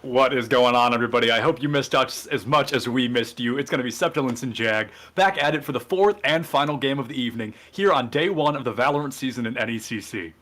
What is going on, everybody? I hope you missed out as much as we missed you. It's going to be Septilence and Jag back at it for the fourth and final game of the evening here on day one of the Valorant season in NECC.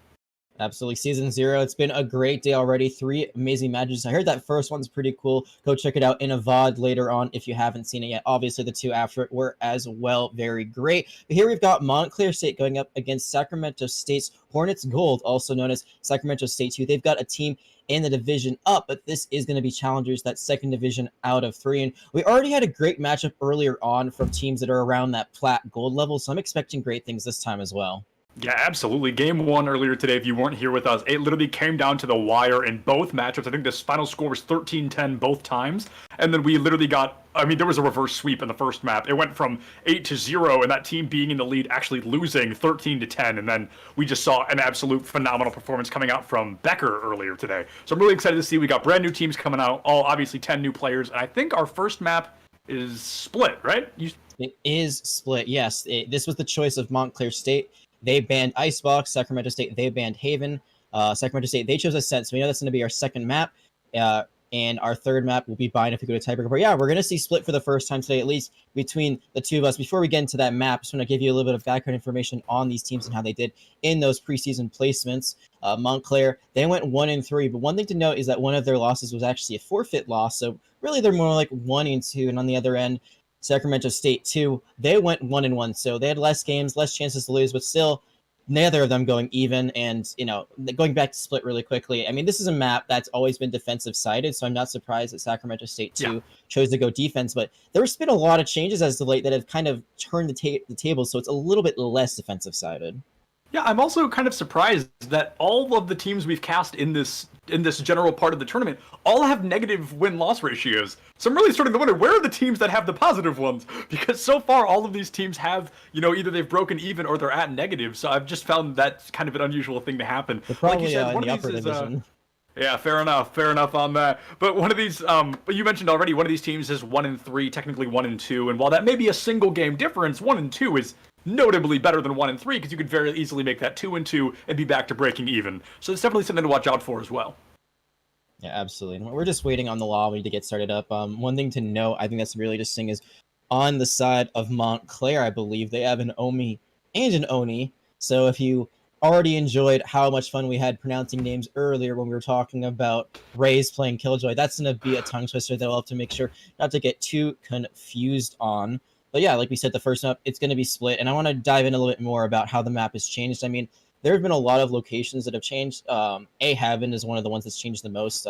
Absolutely. Season 0. It's been a great day already. 3 amazing matches. I heard that first one's pretty cool. Go check it out in a VOD later on if you haven't seen it yet. Obviously, the 2 after it were as well very great. But here we've got Montclair State going up against Sacramento State's Hornets Gold, also known as Sacramento State 2. They've got a team in the division up, but this is going to be challengers, that second division out of 3. And we already had a great matchup earlier on from teams that are around that plat gold level, so I'm expecting great things this time as well. Yeah, absolutely. Game 1 earlier today, if you weren't here with us, it literally came down to the wire in both matchups. I think the final score was 13-10 both times. And then we literally got, there was a reverse sweep in the first map. It went from 8-0, and that team being in the lead actually losing 13-10. And then we just saw an absolute phenomenal performance coming out from Becker earlier today. So I'm really excited to see we got brand new teams coming out, all obviously 10 new players. And I think our first map is split, right? It is split, yes. This was the choice of Montclair State. They banned Icebox. Sacramento State, they banned Haven. Sacramento State, they chose Ascent. So we know that's going to be our second map. And our third map will be Bind if we go to Tiebreaker. But yeah, we're going to see split for the first time today, at least between the two of us. Before we get into that map, I just want to give you a little bit of background information on these teams and how they did in those preseason placements. Montclair, they went 1-3. But one thing to note is that one of their losses was actually a forfeit loss. So really, they're more like 1-2. And on the other end, Sacramento State 2, they went 1-1, so they had less games, less chances to lose, but still neither of them going even. And going back to Split really quickly, I mean, this is a map that's always been defensive sided, so I'm not surprised that Sacramento State 2 chose to go defense, but there's been a lot of changes as of late that have kind of turned the table, so it's a little bit less defensive sided. Yeah, I'm also kind of surprised that all of the teams we've cast in this general part of the tournament all have negative win-loss ratios. So I'm really starting to wonder, where are the teams that have the positive ones? Because so far all of these teams have, either they've broken even or they're at negative. So I've just found that's kind of an unusual thing to happen. They're probably like you said, in the upper division. Yeah, fair enough on that. But one of these, you mentioned already, one of these teams is 1-3, technically 1-2, and while that may be a single game difference, 1-2 is notably better than 1-3, because you could very easily make that 2-2 and be back to breaking even. So it's definitely something to watch out for as well. Yeah, absolutely. And we're just waiting on the lobby to get started up. One thing to note, I think that's really interesting, is on the side of Montclair, I believe they have an Omi and an Oni. So if you already enjoyed how much fun we had pronouncing names earlier when we were talking about Raze playing Killjoy, that's going to be a tongue twister that we'll have to make sure not to get too confused on. But yeah, like we said, the first map, it's going to be Split, and I want to dive in a little bit more about how the map has changed. I mean, there have been a lot of locations that have changed. A-Heaven is one of the ones that's changed the most.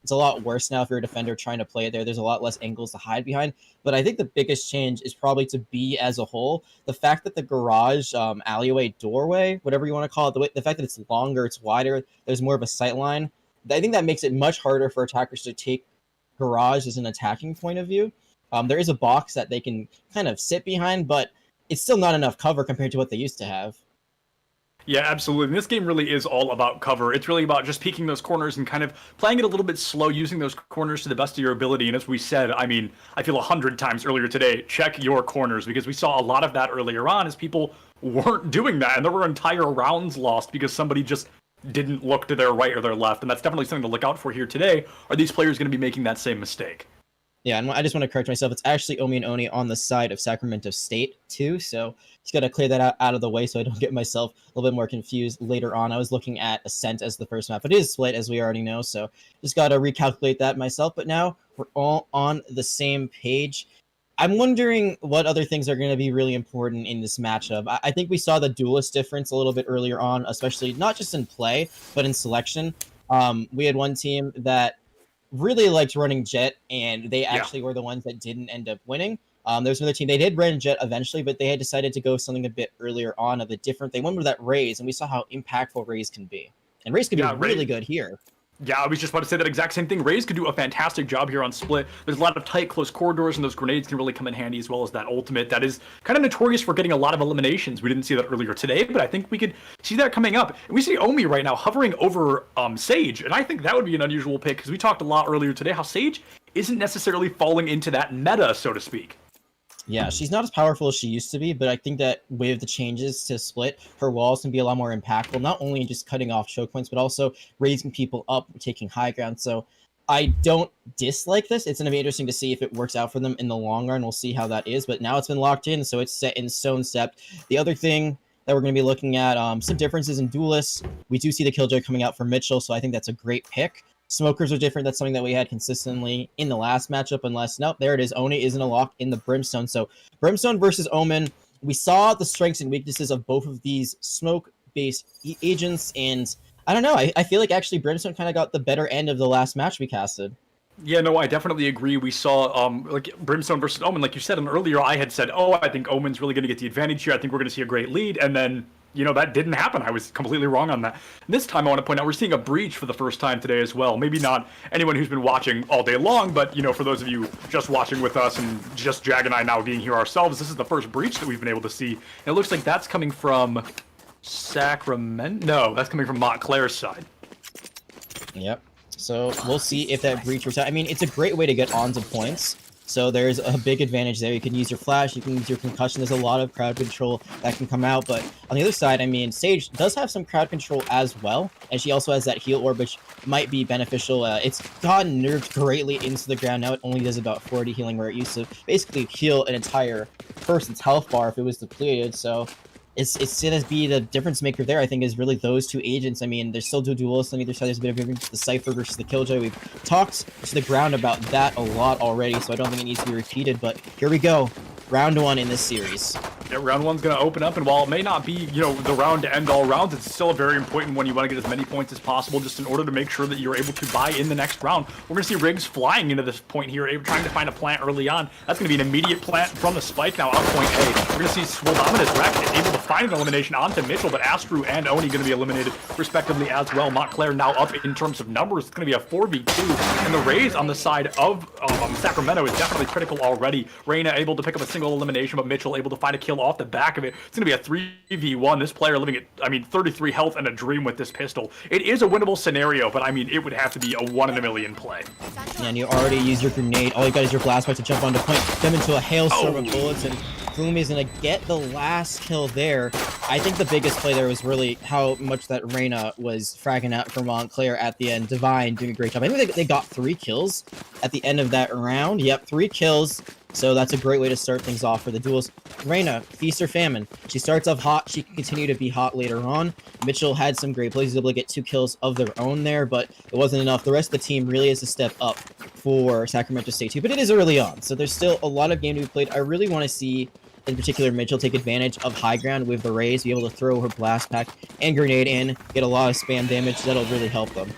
It's a lot worse now if you're a defender trying to play it there. There's a lot less angles to hide behind. But I think the biggest change is probably to B as a whole. The fact that the garage, alleyway, doorway, whatever you want to call it, the fact that it's longer, it's wider, there's more of a sight line. I think that makes it much harder for attackers to take garage as an attacking point of view. There is a box that they can kind of sit behind, but it's still not enough cover compared to what they used to have. Yeah, absolutely. And this game really is all about cover. It's really about just peeking those corners and kind of playing it a little bit slow, using those corners to the best of your ability. And as we said, I mean, I feel 100 times earlier today, check your corners, because we saw a lot of that earlier on as people weren't doing that. And there were entire rounds lost because somebody just didn't look to their right or their left. And that's definitely something to look out for here today. Are these players going to be making that same mistake? Yeah, and I just want to correct myself. It's actually Omi and Oni on the side of Sacramento State, too. So just got to clear that out of the way so I don't get myself a little bit more confused later on. I was looking at Ascent as the first map. It is Split, as we already know, so just got to recalculate that myself. But now we're all on the same page. I'm wondering what other things are going to be really important in this matchup. I think we saw the duelist difference a little bit earlier on, especially not just in play, but in selection. We had one team that really liked running Jet, and they actually were the ones that didn't end up winning. There's another team, they did run Jet eventually, but they had decided to go something a bit earlier on, a bit different. They went with that Raze, and we saw how impactful Raze can be. And Raze can be really good here. Yeah, I was just about to say that exact same thing. Raze could do a fantastic job here on Split. There's a lot of tight, close corridors, and those grenades can really come in handy, as well as that ultimate that is kind of notorious for getting a lot of eliminations. We didn't see that earlier today, but I think we could see that coming up. And we see Omi right now hovering over Sage, and I think that would be an unusual pick, because we talked a lot earlier today how Sage isn't necessarily falling into that meta, so to speak. Yeah, she's not as powerful as she used to be, but I think that with the changes to Split, her walls can be a lot more impactful, not only in just cutting off choke points, but also raising people up, taking high ground. So I don't dislike this. It's going to be interesting to see if it works out for them in the long run. We'll see how that is, but now it's been locked in, so it's set in stone stepped. The other thing that we're going to be looking at, some differences in duelists. We do see the Killjoy coming out for Mitchell, so I think that's a great pick. Smokers are different. That's something that we had consistently in the last matchup, unless, nope, there it is. Oni isn't a lock in the Brimstone. So Brimstone versus Omen, we saw the strengths and weaknesses of both of these smoke-based agents, and I don't know. I feel like actually Brimstone kind of got the better end of the last match we casted. Yeah, no, I definitely agree. We saw like Brimstone versus Omen, like you said, and earlier I had said, oh, I think Omen's really going to get the advantage here. I think we're going to see a great lead, and then that didn't happen. I was completely wrong on that. This time, I want to point out, we're seeing a breach for the first time today as well. Maybe not anyone who's been watching all day long, but, for those of you just watching with us and just Jag and I now being here ourselves, this is the first breach that we've been able to see. And it looks like that's coming from Sacramento? No, that's coming from Montclair's side. Yep. So we'll see if that breach works out. I mean, it's a great way to get onto points. So there's a big advantage there. You can use your flash, you can use your concussion. There's a lot of crowd control that can come out. But on the other side, I mean, Sage does have some crowd control as well. And she also has that heal orb, which might be beneficial. It's gotten nerfed greatly into the ground. Now it only does about 40 healing, where it used to basically heal an entire person's health bar if it was depleted. So it's gonna be the difference maker there. I think is really those two agents. I mean, there's still two duelists on either side. There's a bit of difference. The Cypher versus the Killjoy. We've talked to the ground about that a lot already, so I don't think it needs to be repeated. But here we go, round 1 in this series. Yeah, round 1's going to open up, and while it may not be, the round to end all rounds, it's still a very important one. You want to get as many points as possible just in order to make sure that you're able to buy in the next round. We're going to see Riggs flying into this point here, trying to find a plant early on. That's going to be an immediate plant from the spike now out point A. We're going to see Swildominus Rex able to find an elimination onto Mitchell, but Astru and Oni going to be eliminated respectively as well. Montclair now up in terms of numbers. It's going to be a 4v2, and the Rays on the side of Sacramento is definitely critical already. Reyna able to pick up a single elimination, but Mitchell able to find a kill off the back of it. It's going to be a 3v1. This player living at, 33 health and a dream with this pistol. It is a winnable scenario, but it would have to be a 1 in a million play. Yeah, and you already use your grenade. All you got is your blast pipe to jump onto point, them into a hailstorm of bullets, and Flumi is going to get the last kill there. I think the biggest play there was really how much that Reyna was fragging out for Montclair at the end. Divine doing a great job. I think they got 3 kills at the end of that round. Yep, 3 kills. So that's a great way to start things off for the duels. Reyna, feast or famine. She starts off hot. She can continue to be hot later on. Mitchell had some great plays. He was able to get 2 kills of their own there, but it wasn't enough. The rest of the team really is a step up for Sacramento State too, but it is early on. So there's still a lot of game to be played. I really want to see, in particular, Mitchell take advantage of high ground with the Rays, be able to throw her blast pack and grenade in, get a lot of spam damage. That'll really help them.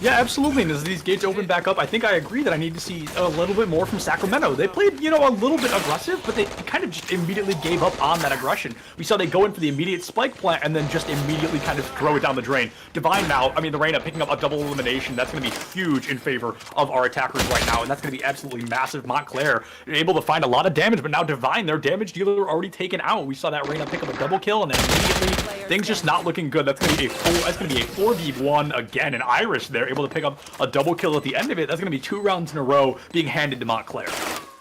Yeah, absolutely. And as these gates open back up, I think I agree that I need to see a little bit more from Sacramento. They played, a little bit aggressive, but they kind of just immediately gave up on that aggression. We saw they go in for the immediate spike plant and then just immediately kind of throw it down the drain. Divine now, the Reyna picking up a double elimination. That's going to be huge in favor of our attackers right now, and that's going to be absolutely massive. Montclair able to find a lot of damage, but now Divine, their damage dealer, already taken out. We saw that Reyna pick up a double kill, and then immediately things just not looking good. That's going to be a 4v1 again, and Iris there able to pick up a double kill at the end of it. That's going to be 2 rounds in a row being handed to Montclair.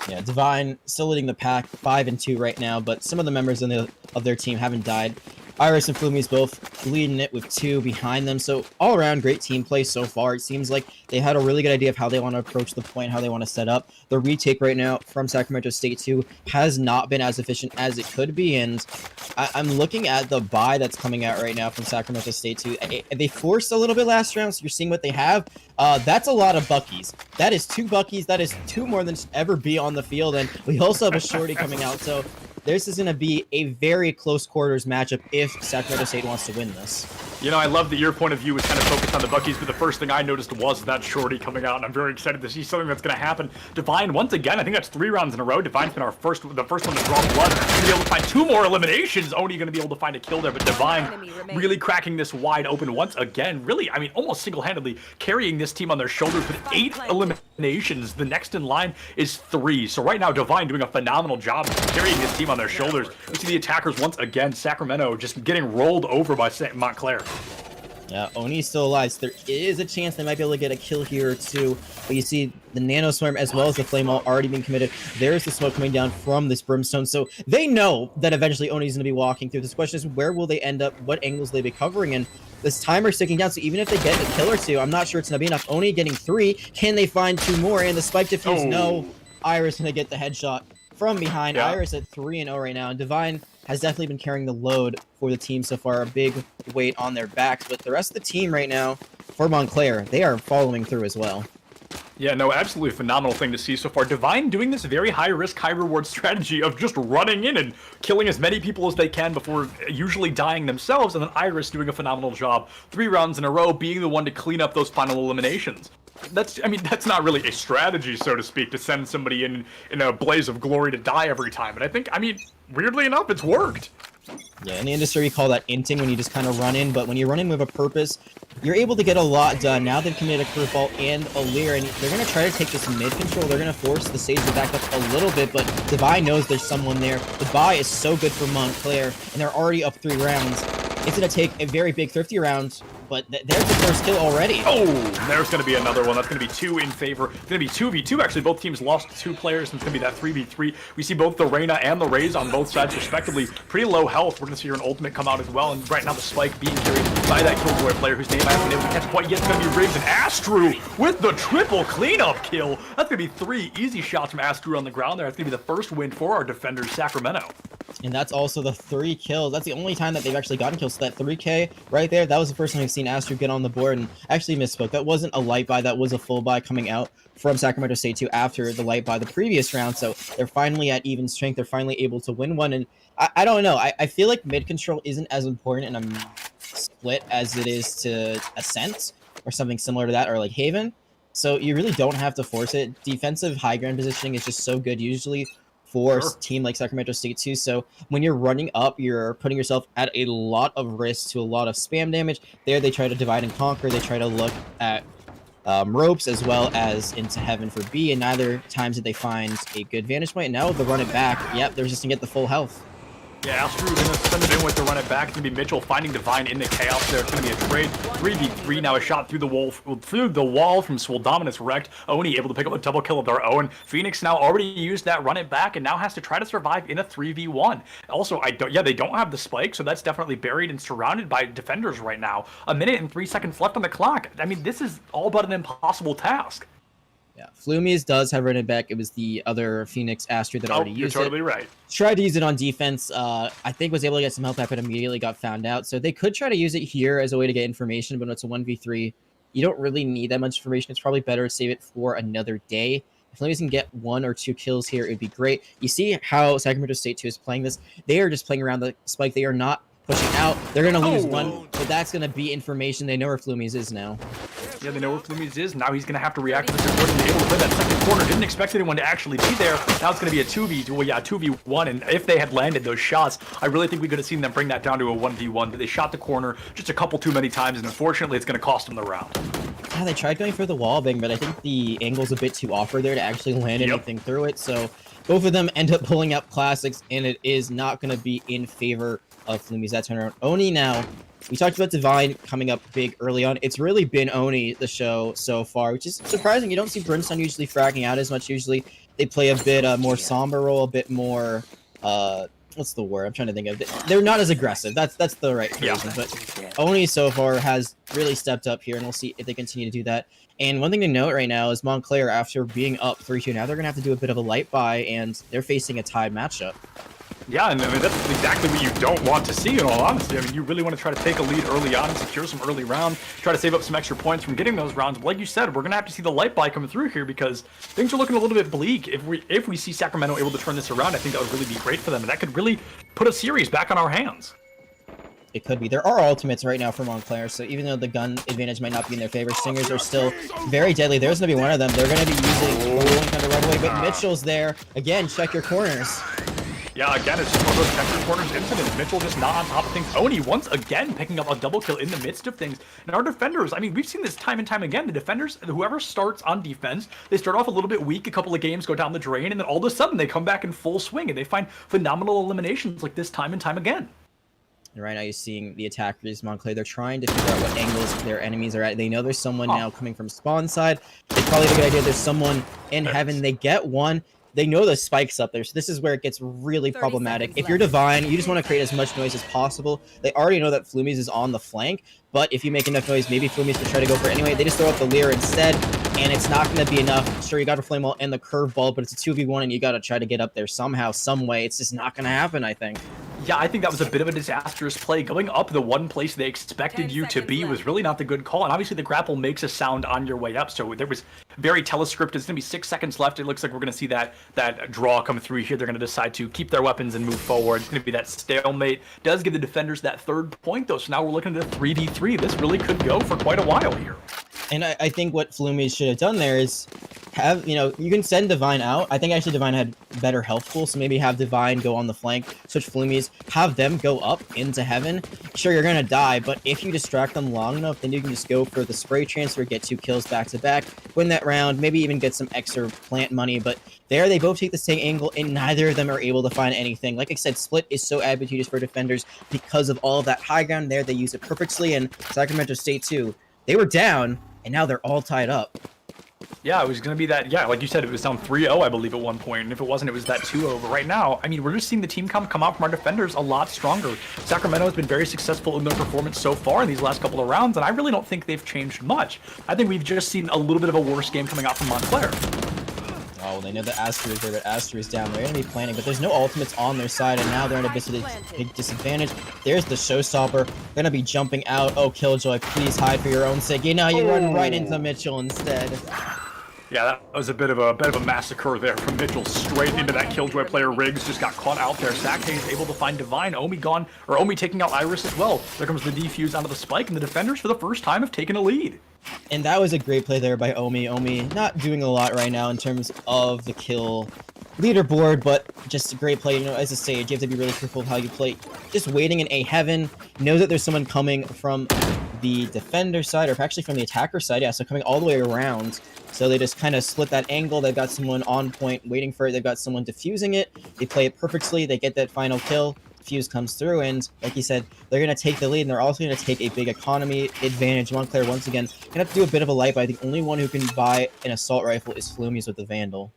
Yeah, Divine still leading the pack 5-2 right now, but some of the members of their team haven't died. Iris and Flumi's both leading it with 2 behind them. So all around, great team play so far. It seems like they had a really good idea of how they want to approach the point, how they want to set up. The retake right now from Sacramento State 2 has not been as efficient as it could be. And I'm looking at the buy that's coming out right now from Sacramento State 2. They forced a little bit last round, so you're seeing what they have. That's a lot of Buckies. That is 2 Buckies. That is 2 more than ever be on the field. And we also have a shorty coming out. So this is going to be a very close quarters matchup if Sacramento State wants to win this. I love that your point of view was kind of focused on the Buckies, but the first thing I noticed was that shorty coming out, and I'm very excited to see something that's going to happen. Divine, once again, I think that's 3 rounds in a row. Divine's been the first one to draw blood. Going to be able to find 2 more eliminations. Oni going to be able to find a kill there, but Divine really cracking this wide open once again. Really, almost single-handedly carrying this team on their shoulders with 8 eliminations. The next in line is 3. So right now, Divine doing a phenomenal job carrying this team on their shoulders. We see the attackers once again, Sacramento just getting rolled over by Montclair. Yeah, Oni's still alive, so there is a chance they might be able to get a kill here or 2. But you see the Nano Swarm as well as the Flame Wall already being committed. There's the smoke coming down from this Brimstone, so they know that eventually Oni's going to be walking through. This question is, where will they end up? What angles will they be covering? And this timer's ticking down, so even if they get a kill or 2, I'm not sure it's going to be enough. Oni getting 3. Can they find 2 more? And the spike defuse, no. Iris going to get the headshot from behind. Yeah. Iris at 3-0 right now, and Divine has definitely been carrying the load for the team so far, a big weight on their backs. But the rest of the team right now, for Montclair, they are following through as well. Yeah, no, absolutely phenomenal thing to see so far. Divine doing this very high-risk, high-reward strategy of just running in and killing as many people as they can before usually dying themselves, and then Iris doing a phenomenal job. 3 rounds in a row, being the one to clean up those final eliminations. That's not really a strategy, so to speak, to send somebody in a blaze of glory to die every time. But I think, weirdly enough, it's worked. Yeah, in the industry, we call that inting, when you just kind of run in. But when you run in with a purpose, you're able to get a lot done. Now they've committed a curveball and a leer, and they're going to try to take this mid control. They're going to force the Sage to back up a little bit, but Divine knows there's someone there. The buy is so good for Montclair, and they're already up 3 rounds. It's going to take a very big thrifty round, but there's the first kill already. Oh, there's going to be another one. That's going to be 2 in favor. It's going to be 2v2, actually. Both teams lost 2 players, and it's going to be that 3v3. We see both the Reyna and the Rays on both sides, respectively. Pretty low health. We're going to see her an ultimate come out as well, and right now the spike being carried by that Killjoy player whose name I haven't been able to catch quite yet. It's going to be Riggs, and Astru with the triple cleanup kill. That's going to be 3 easy shots from Astru on the ground there. That's going to be the first win for our defenders, Sacramento. And that's also the 3 kills. That's the only time that they've actually gotten kills. So that 3K right there, that was the first time we've seen Astro get on the board. And actually misspoke. That wasn't a light buy. That was a full buy coming out from Sacramento State 2 after the light buy the previous round. So they're finally at even strength. They're finally able to win one. And I don't know. I feel like mid control isn't as important in a split as it is to Ascent or something similar to that, or like Haven. So you really don't have to force it. Defensive high ground positioning is just so good usually for a team like Sacramento State 2. So when you're running up, you're putting yourself at a lot of risk to a lot of spam damage. There they try to divide and conquer. They try to look at ropes as well as into heaven for B, and neither times did they find a good vantage point. Now the run it back. Yep, they're just going to get the full health. Yeah, Astro going to send it in with the run it back. It's going to be Mitchell finding Divine in the chaos there. It's going to be a trade. 3v3 now, a shot through the wall from Swoldominus wrecked. Oni able to pick up a double kill of their own. Phoenix now already used that run it back and now has to try to survive in a 3v1. Also, they don't have the spike, so that's definitely buried and surrounded by defenders right now. 1 minute and 3 seconds left on the clock. I mean, this is all but an impossible task. Yeah, Flumies does have run it back. It was the other Phoenix Astro that already used it. You're totally right. Tried to use it on defense. I think was able to get some help back, but immediately got found out. So they could try to use it here as a way to get information, but when it's a 1v3, you don't really need that much information. It's probably better to save it for another day. If Flumies can get 1 or 2 kills here, it'd be great. You see how Sacramento State 2 is playing this? They are just playing around the spike. They are not pushing out. They're going to lose one, but that's going to be information. They know where Flumies is now. Yeah, they know where Flumies is. Now he's going to have to react to this recording, be able to play that second corner. Didn't expect anyone to actually be there. Now it's going to be a 2v1, and if they had landed those shots, I really think we could have seen them bring that down to a 1v1, but they shot the corner just a couple too many times, and unfortunately, it's going to cost them the round. Yeah, they tried going for the wall bang, but I think the angle's a bit too awkward there to actually land anything through it, so both of them end up pulling up classics, and it is not going to be in favor of Flumies that turnaround. Oni now, we talked about Divine coming up big early on. It's really been Oni the show so far, which is surprising. You don't see Brimstone usually fragging out as much. Usually they play a bit more somber role, a bit more, what's the word I'm trying to think of? They're not as aggressive. That's the right phrasing. But Oni so far has really stepped up here, and we'll see if they continue to do that. And one thing to note right now is Montclair, after being up 3-2, now they're going to have to do a bit of a light buy, and they're facing a tied matchup. Yeah, and I mean, that's exactly what you don't want to see, in all honesty. I mean, you really want to try to take a lead early on and secure some early round, try to save up some extra points from getting those rounds. But like you said, we're going to have to see the light buy coming through here because things are looking a little bit bleak. If we see Sacramento able to turn this around, I think that would really be great for them, and that could really put a series back on our hands. It could be. There are ultimates right now for Montclair, so even though the gun advantage might not be in their favor, Stingers are still very deadly. There's going to be one of them. They're going to be using Rolling Thunder right away, but Mitchell's there. Again, check your corners. Yeah, again, it's just one of those check your corners incidents. Mitchell just not on top of things. Oni once again picking up a double kill in the midst of things. And our defenders, I mean, we've seen this time and time again. The defenders, whoever starts on defense, they start off a little bit weak, a couple of games go down the drain, and then all of a sudden they come back in full swing and they find phenomenal eliminations like this time and time again. And right now you're seeing the attackers, Montclair. They're trying to figure out what angles their enemies are at. They know there's someone now coming from spawn side. They probably have a good idea there's someone in heaven. They get one. They know the spike's up there, so this is where it gets really problematic. If you're Divine, you just want to create as much noise as possible. They already know that Flumies is on the flank, but if you make enough noise, maybe Flumies will try to go for it anyway. They just throw up the Leer instead, and it's not going to be enough. Sure, you got a Flame Wall and the Curveball, but it's a 2v1, and you got to try to get up there somehow, some way. It's just not going to happen, I think. Yeah, I think that was a bit of a disastrous play. Going up the one place they expected you to be was really not the good call. And obviously the grapple makes a sound on your way up. So there was very telescripted. It's going to be 6 seconds left. It looks like we're going to see that draw come through here. They're going to decide to keep their weapons and move forward. It's going to be that stalemate. Does give the defenders that third point, though. So now we're looking at a 3v3. This really could go for quite a while here. And I think what Flumies should have done there is have, you can send Divine out. I think actually Divine had better health pool, so maybe have Divine go on the flank, switch Flumies, have them go up into heaven. Sure, you're going to die, but if you distract them long enough, then you can just go for the spray transfer, get 2 kills back to back, win that round, maybe even get some extra plant money. But there, they both take the same angle, and neither of them are able to find anything. Like I said, split is so advantageous for defenders because of all of that high ground there. They use it perfectly, and Sacramento State too. They were down, and now they're all tied up. Yeah, it was going to be that, like you said, it was down 3-0, I believe, at one point. And if it wasn't, it was that 2-0. But right now, I mean, we're just seeing the team come out from our defenders a lot stronger. Sacramento has been very successful in their performance so far in these last couple of rounds, and I really don't think they've changed much. I think we've just seen a little bit of a worse game coming out from Montclair. Oh, they know that Aster is there, but Aster is down. They're going to be planning, but there's no ultimates on their side, and now they're in a bit of a big disadvantage. There's the showstopper. Going to be jumping out. Oh, Killjoy, please hide for your own sake. You know, you run right into Mitchell instead. Yeah, that was a bit of a massacre there from Mitchell, straight into that Killjoy player. Riggs just got caught out there. Sackhaze able to find Divine. Omi gone, or Omi taking out Iris as well. There comes the defuse onto the spike, and the defenders for the first time have taken a lead. And that was a great play there by Omi. Omi not doing a lot right now in terms of the kill leaderboard, but just a great play. You know, as a Sage, you have to be really careful of how you play. Just waiting in A heaven, know that there's someone coming from the defender side, or actually from the attacker side. Yeah, so coming all the way around. So they just kind of split that angle. They've got someone on point waiting for it. They've got someone defusing it. They play it perfectly. They get that final kill. Fuse comes through, and like you said, they're going to take the lead, and they're also going to take a big economy advantage. Montclair, once again, going to have to do a bit of a light, but the only one who can buy an assault rifle is Flumies with the Vandal.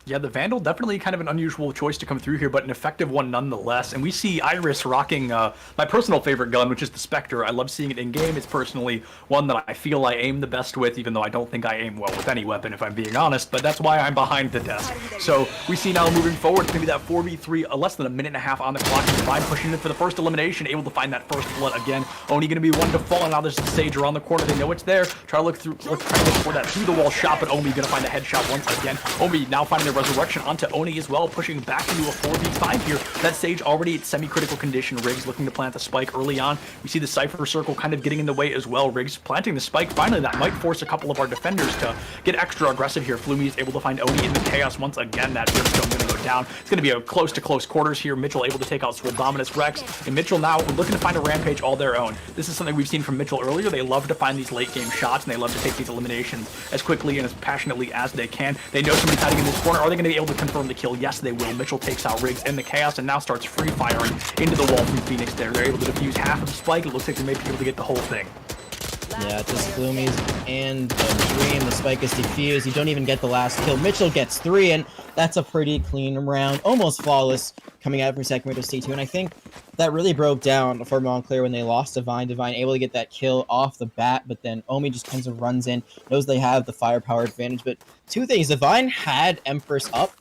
Yeah, the Vandal, definitely kind of an unusual choice to come through here, but an effective one nonetheless. And we see Iris rocking my personal favorite gun, which is the Spectre. I love seeing it in-game. It's personally one that I feel I aim the best with, even though I don't think I aim well with any weapon, if I'm being honest, but that's why I'm behind the desk. So we see now moving forward, it's going to be that 4v3, less than a minute and a half on the clock. Divine pushing in for the first elimination, able to find that first blood again. Only going to be one to fall, and now there's the Sage around the corner. They know it's there. Try to look for that through-the-wall shot, but Omi going to find a headshot once again. Omi now finding the resurrection onto Oni as well, pushing back into a 4v5 here. That Sage already at semi-critical condition. Riggs looking to plant the spike early on. We see the Cypher circle kind of getting in the way as well. Riggs planting the spike. Finally, that might force a couple of our defenders to get extra aggressive here. Flumi is able to find Oni in the chaos once again. That Brimstone going to go down. It's going to be a close quarters here. Mitchell able to take out Swole Dominus Rex. And Mitchell now looking to find a rampage all their own. This is something we've seen from Mitchell earlier. They love to find these late game shots, and they love to take these eliminations as quickly and as passionately as they can. They know somebody's hiding in this corner. Are they going to be able to confirm the kill? Yes, they will. Mitchell takes out Riggs in the chaos and now starts free firing into the wall from Phoenix there. They're able to defuse half of the spike. It looks like they may be able to get the whole thing. Yeah, just Gloomies and Dream. The spike is defused. You don't even get the last kill. Mitchell gets 3, and that's a pretty clean round. Almost flawless coming out from Sacramento State 2. And I think that really broke down for Montclair when they lost Divine. Divine able to get that kill off the bat, but then Omi just comes and runs in. Knows they have the firepower advantage. But two things. Divine had Empress up.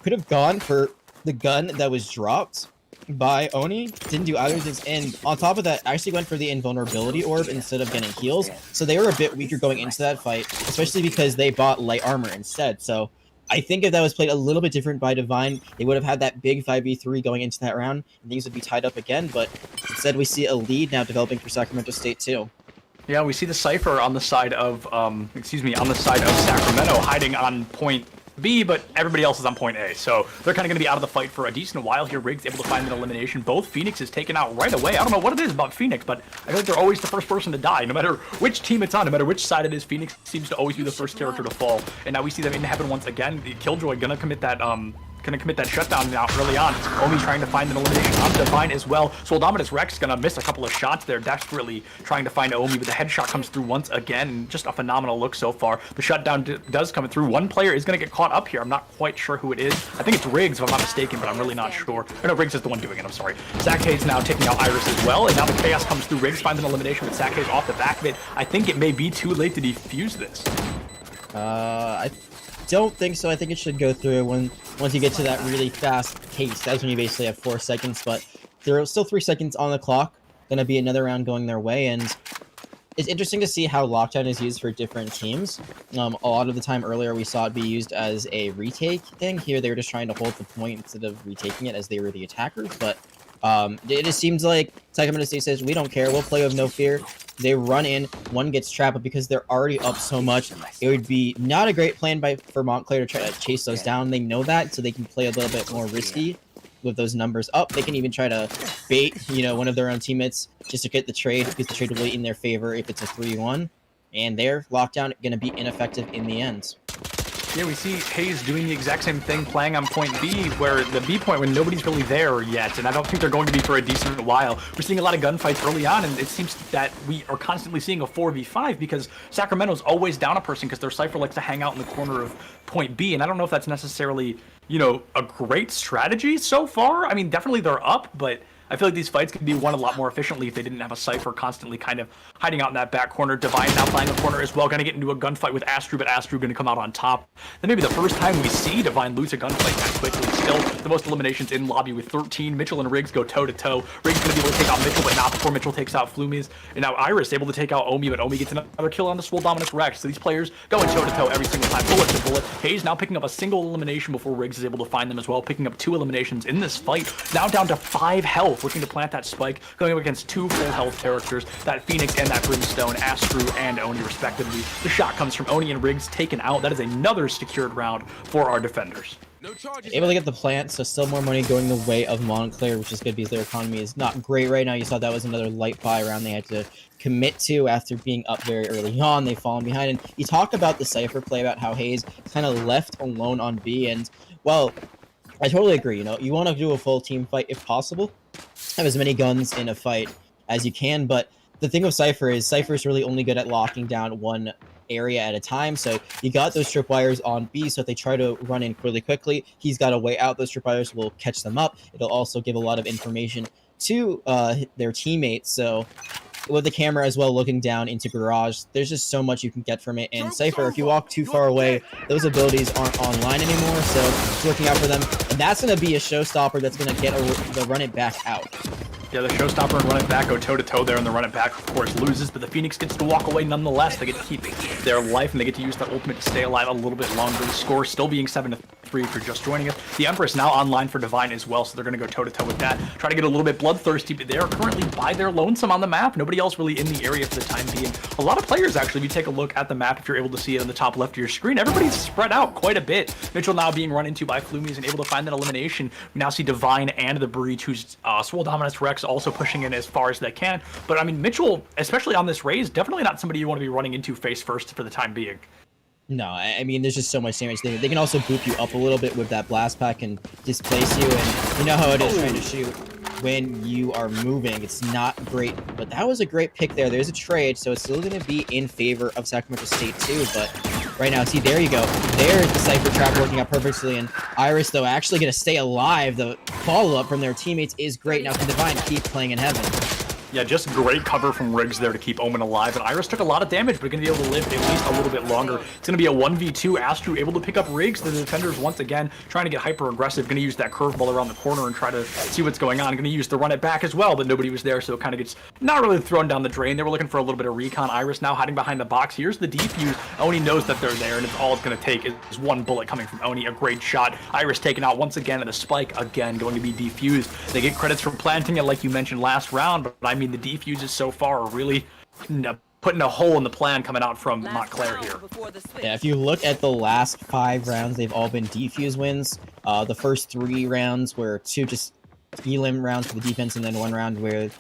Could have gone for the gun that was dropped by Oni. Didn't do either of these, and on top of that, actually went for the invulnerability orb instead of getting heals. So they were a bit weaker going into that fight, especially because they bought light armor instead. So I think if that was played a little bit different by Divine, they would have had that big 5v3 going into that round, and things would be tied up again. But instead, we see a lead now developing for Sacramento State too. Yeah, we see the Cypher on the side of, on the side of Sacramento, hiding on point B, but everybody else is on point A. So they're kind of going to be out of the fight for a decent while here. Riggs able to find an elimination. Both Phoenixes taken out right away. I don't know what it is about Phoenix, but I feel like they're always the first person to die. No matter which team it's on, no matter which side it is, Phoenix seems to always be the first character to fall. And now we see them in heaven once again. Killjoy gonna commit that shutdown now early on. Omi trying to find an elimination on Divine as well. So Dominus Rex gonna miss a couple of shots there, desperately trying to find Omi, but the headshot comes through once again, and just a phenomenal look so far. The shutdown does come through. One player is gonna get caught up here. I'm not quite sure who it is. I think it's Riggs, if I'm not mistaken, but I'm really not sure. Or no, Riggs is the one doing it, I'm sorry. Sackhaze now taking out Iris as well, and now the chaos comes through. Riggs finds an elimination with Sackhaze off the back of it. I think it may be too late to defuse this. I don't think so. I think it should go through once you get to that really fast pace. That's when you basically have 4 seconds, but there are still 3 seconds on the clock. Gonna be another round going their way, and it's interesting to see how lockdown is used for different teams. A lot of the time earlier we saw it be used as a retake thing. Here they were just trying to hold the point instead of retaking it as they were the attackers, but it just seems like Sacramento State says, we don't care, we'll play with no fear. They run in, one gets trapped, but because they're already up so much, it would be not a great plan for Montclair to try to chase those down. They know that, so they can play a little bit more risky with those numbers up. They can even try to bait, one of their own teammates just to get the trade, because the trade will be in their favor if it's a 3-1. And their lockdown going to be ineffective in the end. Yeah, we see Hayes doing the exact same thing, playing on point B, where the B point when nobody's really there yet, and I don't think they're going to be for a decent while. We're seeing a lot of gunfights early on, and it seems that we are constantly seeing a 4v5 because Sacramento's always down a person because their Cypher likes to hang out in the corner of point B, and I don't know if that's necessarily, a great strategy so far. I mean, definitely they're up, but I feel like these fights could be won a lot more efficiently if they didn't have a Cypher constantly kind of hiding out in that back corner. Divine now playing the corner as well, going to get into a gunfight with Astru, but Astru going to come out on top. Then maybe the first time we see Divine lose a gunfight that quickly. Still, the most eliminations in lobby with 13. Mitchell and Riggs go toe-to-toe. Riggs going to be able to take out Mitchell, but not before Mitchell takes out Flumies. And now Iris able to take out Omi, but Omi gets another kill on the Swole Dominus Rex. So these players going toe-to-toe every single time, bullet to bullet. Hayes now picking up a single elimination before Riggs is able to find them as well, picking up 2 eliminations in this fight. Now down to 5 health, looking to plant that spike, going up against 2 full health characters, that Phoenix and that Brimstone, Astru and Oni respectively. The shot comes from Oni and Riggs taken out. That is another secured round for our defenders. Able to get the plant, so still more money going the way of Montclair, which is good because their economy is not great right now. You saw that was another light buy round they had to commit to after being up very early on. They've fallen behind, and you talk about the Cypher play, about how Hayes kind of left alone on B, and, well, I totally agree. You know, you want to do a full team fight if possible, have as many guns in a fight as you can, but the thing with Cypher is Cypher's really only good at locking down one area at a time. So you got those tripwires on B, so if they try to run in really quickly, he's got a way out. Those tripwires will catch them up. It'll also give a lot of information to their teammates. So with the camera as well looking down into garage, there's just so much you can get from it. And Cypher, if you walk too far away, those abilities aren't online anymore, so it's working out for them. And that's going to be a showstopper that's going to get the run it back out. Yeah, the showstopper and run it back go toe-to-toe there, and the run it back, of course, loses, but the Phoenix gets to walk away nonetheless. They get to keep their life, and they get to use that ultimate to stay alive a little bit longer. The score still being 7-3 if you're just joining us. The Empress now online for Divine as well, so they're going to go toe-to-toe with that. Try to get a little bit bloodthirsty, but they are currently by their lonesome on the map. Nobody else really in the area for the time being. A lot of players, actually, if you take a look at the map, if you're able to see it on the top left of your screen, everybody's spread out quite a bit. Mitchell now being run into by Flumies and able to find that elimination. We now see Divine and the Breach, who's Swole Dominus Rex also pushing in as far as they can. But I mean, Mitchell, especially on this raise, definitely not somebody you want to be running into face first for the time being. No, I mean, there's just so much damage. They can also boop you up a little bit with that blast pack and displace you, and you know how it is trying to shoot when you are moving. It's not great, but that was a great pick there. There's a trade, so it's still going to be in favor of Sacramento State too, but right now, see, there you go. There's the Cypher trap working out perfectly, and Iris, though, actually going to stay alive. The follow-up from their teammates is great. Now can Divine keep playing in heaven? Yeah, just great cover from Riggs there to keep Omen alive. And Iris took a lot of damage, but going to be able to live at least a little bit longer. It's going to be a 1v2. Astru able to pick up Riggs. The defenders, once again, trying to get hyper-aggressive. Going to use that curveball around the corner and try to see what's going on. Going to use the run it back as well, but nobody was there, so it kind of gets not really thrown down the drain. They were looking for a little bit of recon. Iris now hiding behind the box. Here's the defuse. Oni knows that they're there, and it's all it's going to take is one bullet coming from Oni. A great shot. Iris taken out once again, and the spike, again, going to be defused. They get credits for planting it, like you mentioned last round, but I mean, the defuses so far are really putting a hole in the plan coming out from Montclair here. Yeah, if you look at the last 5 rounds, they've all been defuse wins. The first 3 rounds were 2 just elim rounds for the defense, and then 1 round where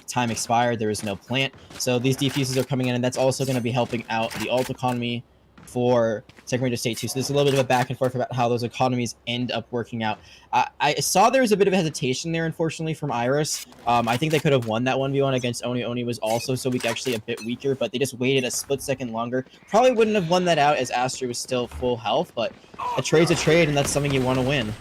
time expired, there was no plant. So these defuses are coming in, and that's also going to be helping out the alt economy for Sacramento State too. So there's a little bit of a back and forth about how those economies end up working out. I saw there was a bit of hesitation there, unfortunately, from Iris. I think they could have won that 1v1 against Oni. Oni was also so weak, actually a bit weaker, but they just waited a split second longer. Probably wouldn't have won that out as Astro was still full health, but a trade's a trade, and that's something you want to win.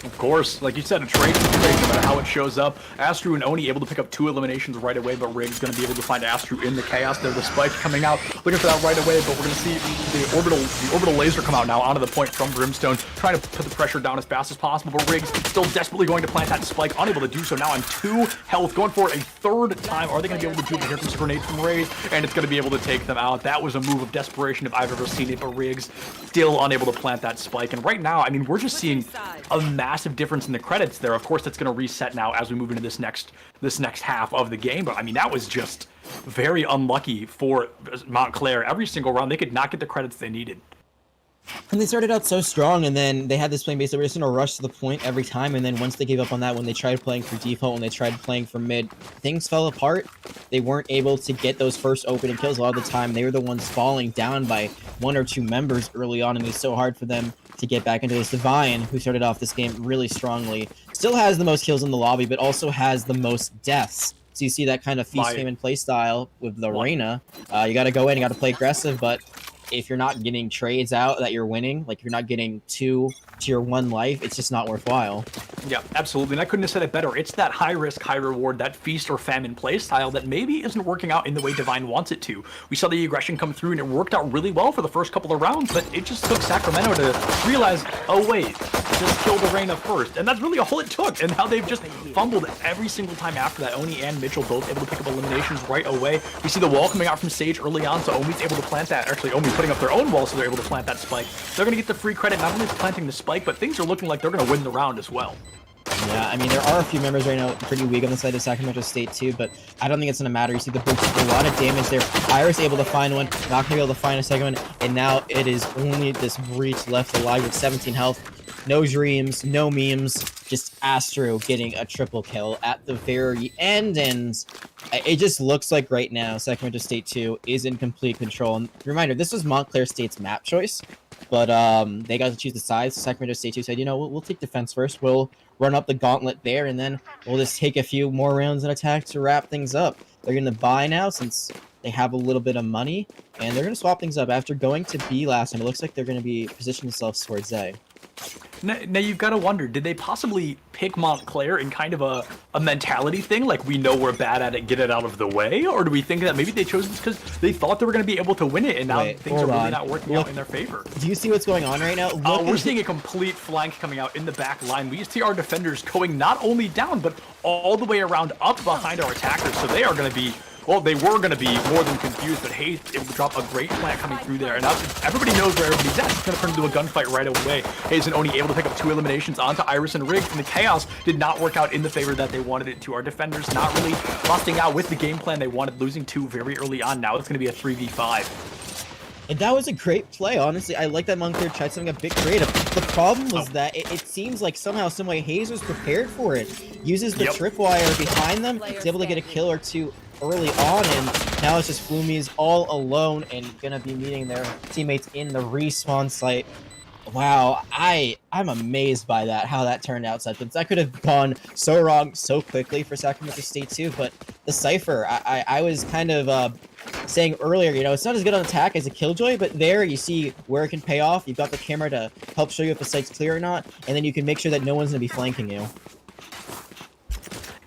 Of course, like you said, a trade is a trade, no matter how it shows up. Astru and Oni able to pick up 2 eliminations right away, but Riggs going to be able to find Astru in the chaos there. The spike coming out, looking for that right away, but we're going to see the orbital laser come out now onto the point from Brimstone, trying to put the pressure down as fast as possible, but Riggs still desperately going to plant that spike, unable to do so now on 2 health, going for it a 3rd time. Are they going to be able to do it? Here comes a grenade from Raze, and it's going to be able to take them out. That was a move of desperation if I've ever seen it, but Riggs still unable to plant that spike. And right now, I mean, we're just seeing a massive difference in the credits there. Of course, that's going to reset now as we move into this next half of the game. But I mean, that was just very unlucky for Montclair. Every single round, they could not get the credits they needed. And they started out so strong, and then they had this playing base. They were just going to rush to the point every time, and then once they gave up on that, when they tried playing for default, when they tried playing for mid, things fell apart. They weren't able to get those first opening kills. A lot of the time, they were the ones falling down by 1 or 2 members early on, and it was so hard for them to get back into this. Divine, who started off this game really strongly, still has the most kills in the lobby, but also has the most deaths. So you see that kind of feast, fame, and play style with the Reina. You got to go in, you got to play aggressive, but if you're not getting trades out that you're winning, like if you're not getting 2 to your one life, it's just not worthwhile. Yeah, absolutely. And I couldn't have said it better. It's that high risk, high reward, that feast or famine play style that maybe isn't working out in the way Divine wants it to. We saw the aggression come through and it worked out really well for the first couple of rounds, but it just took Sacramento to realize, oh wait, just kill the Reyna first. And that's really all it took. And now they've just fumbled every single time after that. Oni and Mitchell both able to pick up eliminations right away. We see the wall coming out from Sage early on, so Omi's able to plant that. Actually, Omi putting up their own wall, so they're able to plant that spike. They're going to get the free credit not only for planting the spike, but things are looking like they're going to win the round as well. Yeah, I mean, there are a few members right now pretty weak on the side of Sacramento State too, but I don't think it's going to matter. You see the boots, a lot of damage there. Iris able to find one, not going to be able to find a second one, and now it is only this Breach left alive with 17 health. No dreams, no memes, just Astro getting a triple kill at the very end, and it just looks like right now Sacramento State 2 is in complete control. And reminder, this was Montclair State's map choice, but they got to choose the sides. So Sacramento State 2 said, you know, we'll take defense first. We'll run up the gauntlet there, and then we'll just take a few more rounds in attack to wrap things up. They're going to buy now since they have a little bit of money, and they're going to swap things up. After going to B last time, it looks like they're going to be positioning themselves towards A. Now you've got to wonder, did they possibly pick Montclair in kind of a mentality thing, like we know we're bad at it, get it out of the way? Or do we think that maybe they chose this because they thought they were going to be able to win it, and now things are really not working out in their favor? Do you see what's going on right now? We're seeing a complete flank coming out in the back line. We see our defenders going not only down, but all the way around up behind our attackers, so they are going to be... Well, they were going to be more than confused, but Hayes able to drop a great plant coming through there. And now everybody knows where everybody's at. It's going to turn into a gunfight right away. Hayes and Oni able to pick up 2 eliminations onto Iris and Riggs, and the chaos did not work out in the favor that they wanted it to. Our defenders not really busting out with the game plan they wanted, losing 2 very early on. Now it's going to be a 3v5. And that was a great play, honestly. I like that Montclair tried something a bit creative. The problem was that it seems like somehow, someway, Hayes was prepared for it. Uses the tripwire behind them, is able to get a kill or 2 early on, and now it's just Flumies all alone and gonna be meeting their teammates in the respawn site. Wow, I'm amazed by that, how that turned out. Such that could have gone so wrong so quickly for Sacramento State too. But the Cypher, I was kind of saying earlier, you know, it's not as good on attack as a Killjoy, but there you see where it can pay off. You've got the camera to help show you if the site's clear or not, and then you can make sure that no one's gonna be flanking you.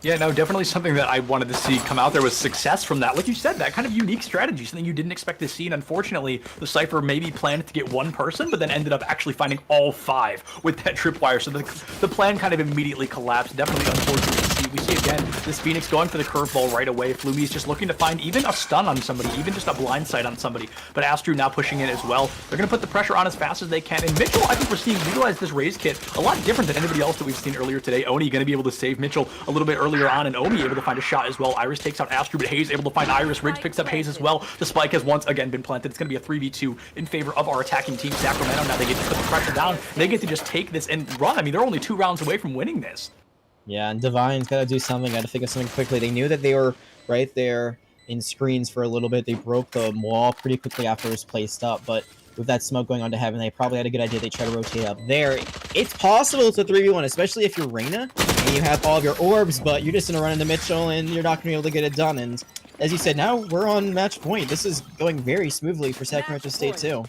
Yeah, no, definitely something that I wanted to see come out there was success from that. Like you said, that kind of unique strategy, something you didn't expect to see. And unfortunately, the Cypher maybe planned to get 1 person, but then ended up actually finding all 5 with that tripwire. So the plan kind of immediately collapsed. Definitely unfortunate to see. We see again, this Phoenix going for the curveball right away. Flumi's just looking to find even a stun on somebody, even just a blind sight on somebody. But Astru now pushing in as well. They're going to put the pressure on as fast as they can. And Mitchell, I think we're seeing utilize this raise kit a lot different than anybody else that we've seen earlier today. Oni going to be able to save Mitchell a little bit earlier on, and Omi able to find a shot as well. Iris takes out Astru, but Hayes able to find Iris. Riggs picks up Hayes as well. The spike has once again been planted. It's going to be a 3v2 in favor of our attacking team, Sacramento. Now they get to put the pressure down. They get to just take this and run. I mean, they're only 2 rounds away from winning this. Yeah, and Divine's got to do something, got to figure something quickly. They knew that they were right there in screens for a little bit. They broke the wall pretty quickly after it was placed up, but with that smoke going on to heaven, they probably had a good idea. They try to rotate up there. It's possible it's a 3v1, especially if you're Reyna and you have all of your orbs, but you're just going to run into Mitchell and you're not going to be able to get it done. And as you said, now we're on match point. This is going very smoothly for Sacramento State too.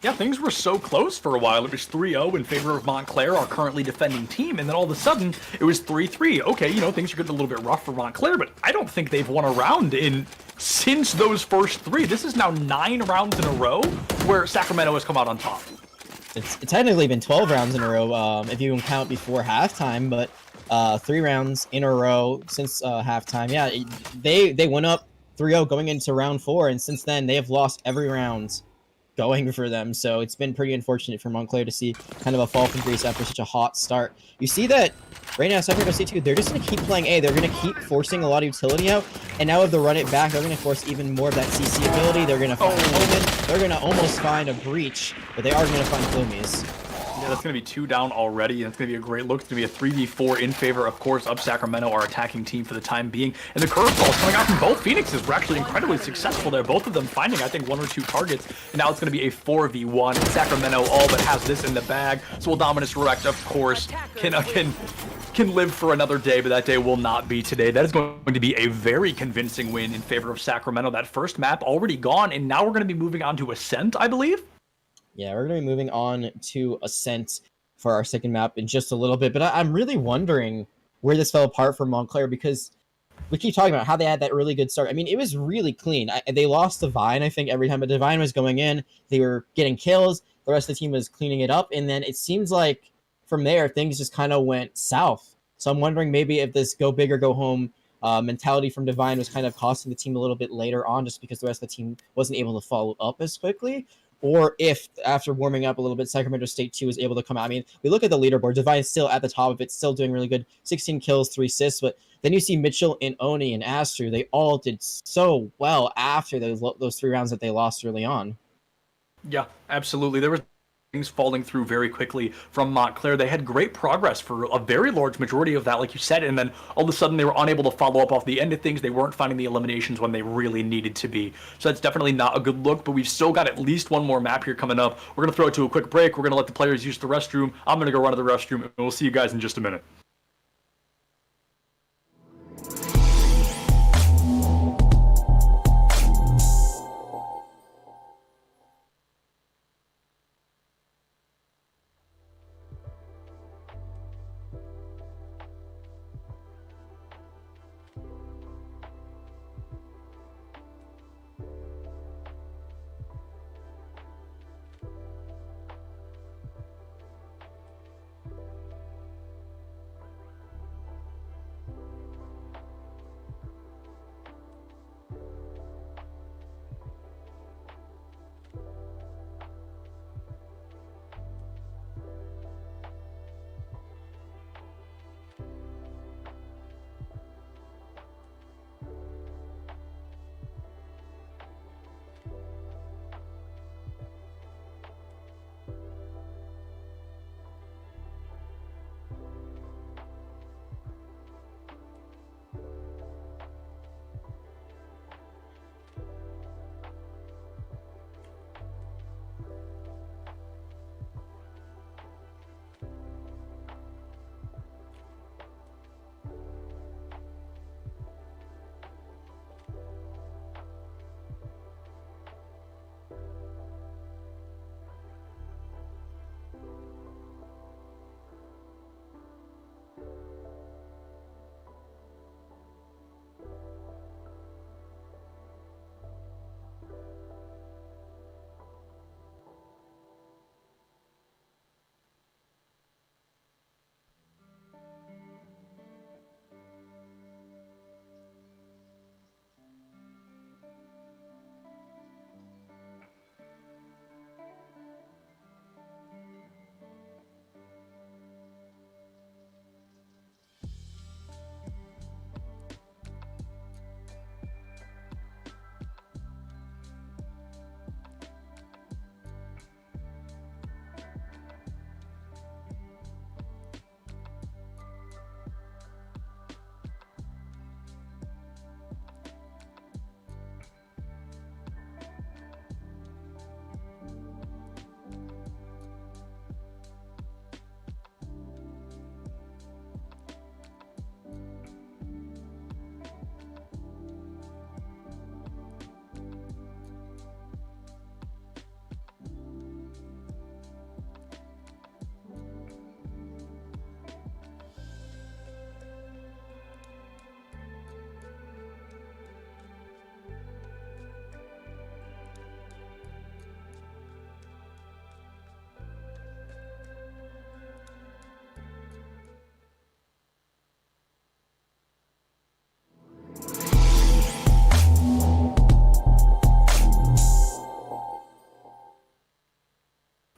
Yeah, things were so close for a while. It was 3-0 in favor of Montclair, our currently defending team, and then all of a sudden, it was 3-3. Okay, you know, things are getting a little bit rough for Montclair, but I don't think they've won a round since those first 3. This is now 9 rounds in a row where Sacramento has come out on top. It's technically been 12 rounds in a row, if you can count before halftime, but 3 rounds in a row since halftime. Yeah, they went up 3-0 going into round 4, and since then, they have lost every round going for them, so it's been pretty unfortunate for Montclair to see kind of a fall from grace after such a hot start. You see that right now, Sacramento State 2, they're just going to keep playing A. They're going to keep forcing a lot of utility out, and now with the run it back, they're going to force even more of that CC ability. They're going to find Omen. They're going to almost find a breach, but they are going to find Flumies. Yeah, that's going to be 2 down already, and it's going to be a great look. It's going to be a 3v4 in favor, of course, of Sacramento, our attacking team for the time being. And the curveballs coming out from both Phoenixes were actually incredibly successful there. Both of them finding, I think, 1 or 2 targets. And now it's going to be a 4v1. Sacramento all but has this in the bag. So will Dominus Rex, of course, can live for another day, but that day will not be today. That is going to be a very convincing win in favor of Sacramento. That first map already gone, and now we're going to be moving on to Ascent, I believe. Yeah, we're going to be moving on to Ascent for our second map in just a little bit. But I'm really wondering where this fell apart for Montclair, because we keep talking about how they had that really good start. I mean, it was really clean. They lost Divine, I think, every time a Divine was going in. They were getting kills. The rest of the team was cleaning it up. And then it seems like from there, things just kind of went south. So I'm wondering maybe if this go big or go home mentality from Divine was kind of costing the team a little bit later on, just because the rest of the team wasn't able to follow up as quickly. Or if after warming up a little bit, Sacramento State 2 was able to come out. I mean, we look at the leaderboard. Divine's still at the top of it, still doing really good. 16 kills, 3 assists. But then you see Mitchell and Oni and Astro. They all did so well after those 3 rounds that they lost early on. Yeah, absolutely. There was things falling through very quickly from Montclair. They had great progress for a very large majority of that, like you said, and then all of a sudden they were unable to follow up off the end of things. They weren't finding the eliminations when they really needed to be. So that's definitely not a good look, but we've still got at least one more map here coming up. We're going to throw it to a quick break. We're going to let the players use the restroom. I'm going to go run to the restroom, and we'll see you guys in just a minute.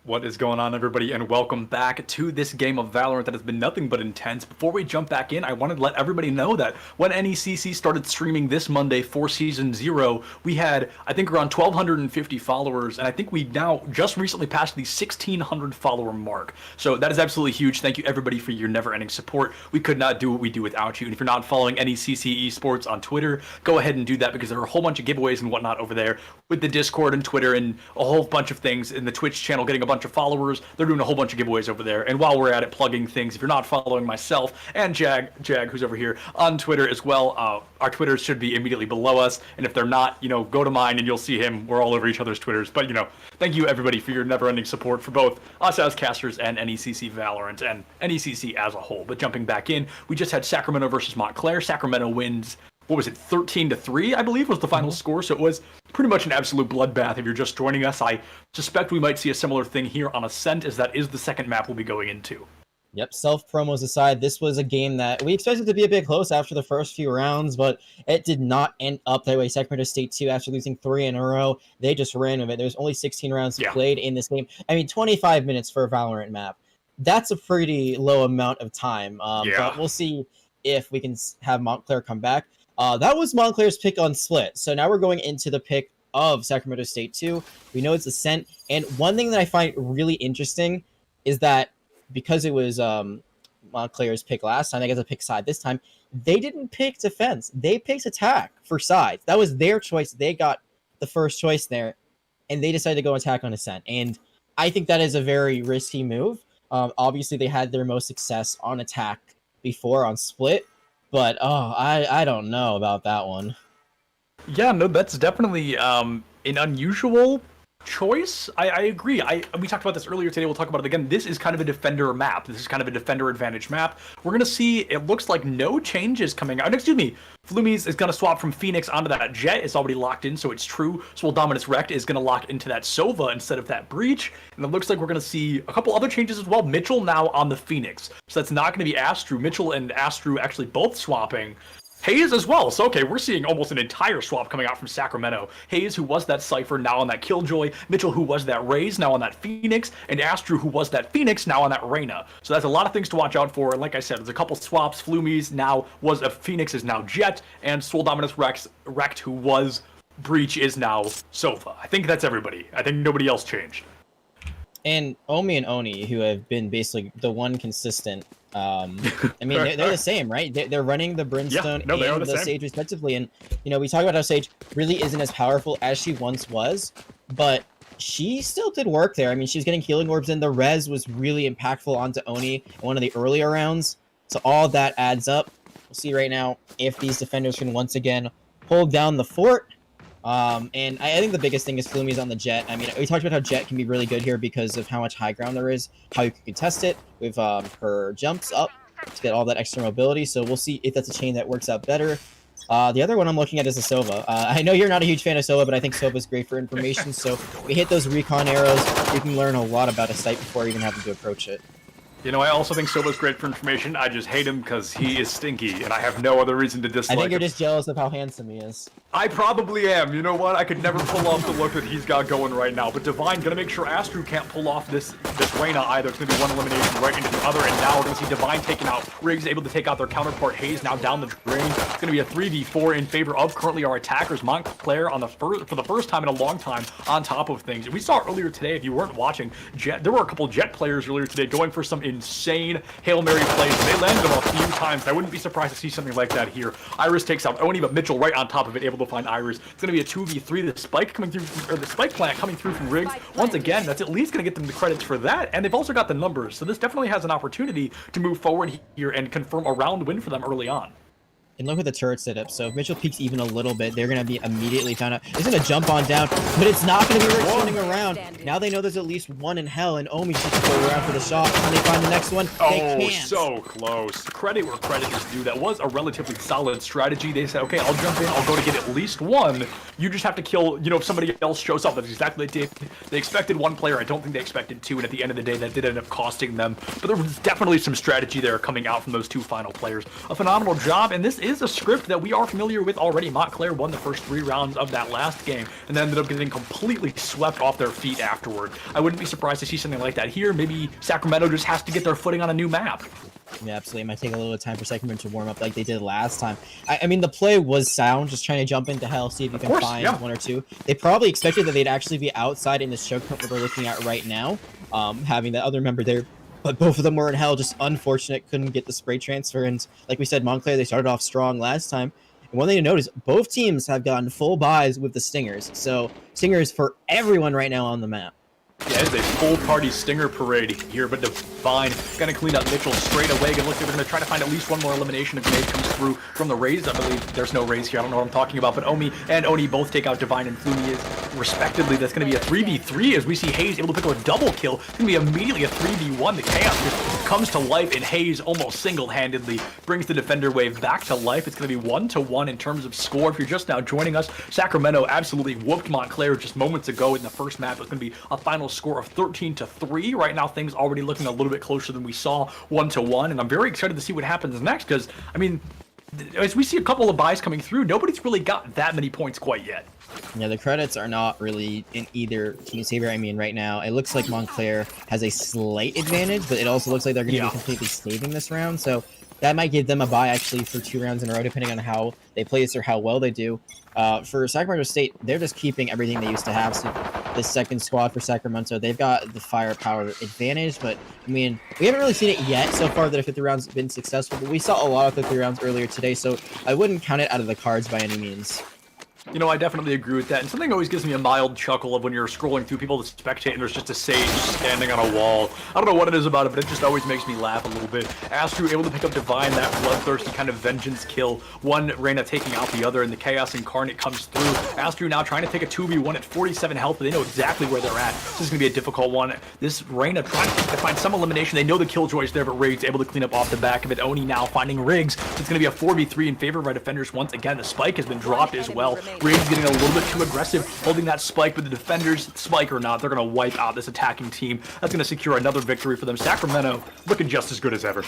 What is going on, everybody, and welcome back to this game of Valorant that has been nothing but intense. Before we jump back in, I wanted to let everybody know that when NECC started streaming this Monday for Season 0, we had, I think, around 1,250 followers, and I think we now just recently passed the 1,600 follower mark. So that is absolutely huge. Thank you, everybody, for your never-ending support. We could not do what we do without you, and if you're not following NECC Esports on Twitter, go ahead and do that, because there are a whole bunch of giveaways and whatnot over there with the Discord and Twitter and a whole bunch of things, in the Twitch channel getting a bunch bunch of followers. They're doing a whole bunch of giveaways over there. And while we're at it, plugging things, if you're not following myself and Jag, who's over here on Twitter as well, our Twitters should be immediately below us. And if they're not, go to mine and you'll see him. We're all over each other's Twitters. But, thank you everybody for your never-ending support for both us as casters and NECC Valorant and NECC as a whole. But jumping back in, we just had Sacramento versus Montclair. Sacramento wins, what was it, 13-3, I believe, was the final score. So it was pretty much an absolute bloodbath. If you're just joining us, I suspect we might see a similar thing here on Ascent, as that is the second map we'll be going into. Yep, self-promos aside, this was a game that we expected to be a bit close after the first few rounds, but it did not end up that way. Sacramento State 2, after losing 3 in a row, they just ran with it. There's only 16 rounds played in this game. I mean, 25 minutes for a Valorant map. That's a pretty low amount of time. But we'll see if we can have Montclair come back. That was Montclair's pick on Split. So now we're going into the pick of Sacramento State 2. We know it's Ascent. And one thing that I find really interesting is that because it was Montclair's pick last time, they got to pick side this time, they didn't pick defense. They picked attack for sides. That was their choice. They got the first choice there, and they decided to go attack on Ascent. And I think that is a very risky move. Obviously, they had their most success on attack before on Split, but I don't know about that one. Yeah, no, that's definitely an unusual choice. I agree. We talked about this earlier today. We'll talk about it again. This is kind of a defender map. This is kind of a defender advantage map. We're going to see, it looks like no changes coming out. Excuse me. Flumies is going to swap from Phoenix onto that Jet. It's already locked in, so it's true. So Dominus Rect is going to lock into that Sova instead of that Breach. And it looks like we're going to see a couple other changes as well. Mitchell now on the Phoenix. So that's not going to be Astru. Mitchell and Astru actually both swapping. Hayes as well. So, okay, we're seeing almost an entire swap coming out from Sacramento. Hayes, who was that Cypher, now on that Killjoy. Mitchell, who was that Raze, now on that Phoenix. And Astru, who was that Phoenix, now on that Reyna. So that's a lot of things to watch out for. And like I said, there's a couple swaps. Flumies now was a Phoenix, is now Jet. And Soul Dominus Rect, who was Breach, is now Sova. I think that's everybody. I think nobody else changed. And Omi and Oni, who have been basically the one consistent. I mean, they're the same, right? They're running the Brimstone and the Sage respectively. And, we talk about how Sage really isn't as powerful as she once was, but she still did work there. I mean, she's getting healing orbs in. The res was really impactful onto Oni in one of the earlier rounds. So all that adds up. We'll see right now if these defenders can once again hold down the fort. And I think the biggest thing is Flumi's on the Jet. I mean, we talked about how Jet can be really good here because of how much high ground there is, how you can contest it with her jumps up to get all that extra mobility. So we'll see if that's a chain that works out better. The other one I'm looking at is the Sova. I know you're not a huge fan of Sova, but I think Sova is great for information. So we hit those recon arrows. We can learn a lot about a site before even having to approach it. I also think Soba's great for information. I just hate him because he is stinky, and I have no other reason to dislike him. I think you're just jealous of how handsome he is. I probably am. You know what? I could never pull off the look that he's got going right now. But Divine gonna make sure Astru can't pull off this Reyna either. It's gonna be one elimination right into the other, and now we're gonna see Divine taken out. Riggs able to take out their counterpart. Hayes now down the drain. It's gonna be a 3v4 in favor of currently our attackers. Montclair on for the first time in a long time on top of things. We saw earlier today, if you weren't watching, there were a couple Jet players earlier today going for some insane Hail Mary plays. They landed them a few times. I wouldn't be surprised to see something like that here. Iris takes out Oni, but Mitchell right on top of it, able to find Iris. It's going to be a 2v3. The spike coming through, or the spike plant coming through from Riggs. Once again, that's at least going to get them the credits for that. And they've also got the numbers. So this definitely has an opportunity to move forward here and confirm a round win for them early on. And look at the turret setup. So if Mitchell peeks even a little bit, they're going to be immediately found out. He's going to jump on down, but it's not going to be turning around. Now they know there's at least one in hell, and Omi just go around for the shot. Can they find the next one? They can't. So close. Credit where credit is due. That was a relatively solid strategy. They said, okay, I'll jump in. I'll go to get at least one. You just have to kill, if somebody else shows up. That's exactly what they did. They expected one player. I don't think they expected two, and at the end of the day, that did end up costing them. But there was definitely some strategy there coming out from those two final players. A phenomenal job, and this is a script that we are familiar with already. Montclair won the first 3 rounds of that last game and then ended up getting completely swept off their feet afterward. I wouldn't be surprised to see something like that here. Maybe Sacramento just has to get their footing on a new map. Yeah, absolutely. It might take a little bit of time for Sacramento to warm up like they did last time. I mean, the play was sound, just trying to jump into hell, see if you can find one or two. They probably expected that they'd actually be outside in this choke point that we're looking at right now, having that other member there. But both of them were in hell, just unfortunate, couldn't get the spray transfer. And like we said, Montclair, they started off strong last time. And one thing to notice, both teams have gotten full buys with the Stingers. So Stingers for everyone right now on the map. Yeah, it is a full party stinger parade here, but Divine gonna clean up Mitchell straight away. Gonna look like they're gonna try to find at least one more elimination. A grenade comes through from the Rays. I believe there's no Rays here. I don't know what I'm talking about, but Omi and Oni both take out Divine and Flumi respectively. That's gonna be a 3v3 as we see Hayes able to pick up a double kill. It's gonna be immediately a 3v1. The Chaos just comes to life, and Hayes almost single-handedly brings the defender wave back to life. It's gonna be 1-1 in terms of score. If you're just now joining us, Sacramento absolutely whooped Montclair just moments ago in the first match. It's gonna be a final score of 13-3. Right now, things already looking a little bit closer than we saw, 1-1, and I'm very excited to see what happens next because, I mean, as we see a couple of buys coming through, nobody's really got that many points quite yet. Yeah, the credits are not really in either team's favor. I mean, right now, it looks like Montclair has a slight advantage, but it also looks like they're going to be completely saving this round, so that might give them a bye, actually, for 2 rounds in a row, depending on how they play this or how well they do. For Sacramento State, they're just keeping everything they used to have. So the second squad for Sacramento, they've got the firepower advantage, but, I mean, we haven't really seen it yet so far that a 50 rounds been successful, but we saw a lot of 50 rounds earlier today, so I wouldn't count it out of the cards by any means. You know, I definitely agree with that. And something always gives me a mild chuckle of when you're scrolling through people to spectate and there's just a Sage standing on a wall. I don't know what it is about it, but it just always makes me laugh a little bit. Astru able to pick up Divine, that bloodthirsty kind of vengeance kill. One Reyna taking out the other, and the Chaos Incarnate comes through. Astru now trying to take a 2v1 at 47 health, but they know exactly where they're at. This is going to be a difficult one. This Reyna trying to find some elimination. They know the Killjoy's there, but Riggs able to clean up off the back of it. Oni now finding Riggs. It's going to be a 4v3 in favor of our defenders once again. The spike has been dropped as well. Riggs getting a little bit too aggressive, holding that spike, but the defenders, spike or not, they're going to wipe out this attacking team. That's going to secure another victory for them. Sacramento looking just as good as ever.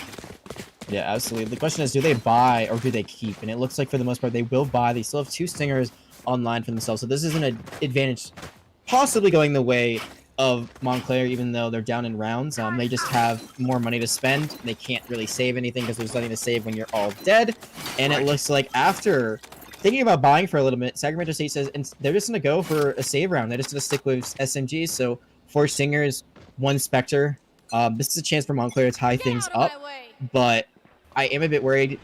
Yeah, absolutely. The question is, do they buy or do they keep? And it looks like for the most part they will buy. They still have 2 stingers online for themselves, so this is an advantage possibly going the way of Montclair, even though they're down in rounds. They just have more money to spend. They can't really save anything because there's nothing to save when you're all dead. And it looks like after thinking about buying for a little bit, Sacramento State says and they're just going to go for a save round. They're just going to stick with SMGs. So 4 Stingers, 1 Spectre. This is a chance for Montclair to tie things up. But I am a bit worried.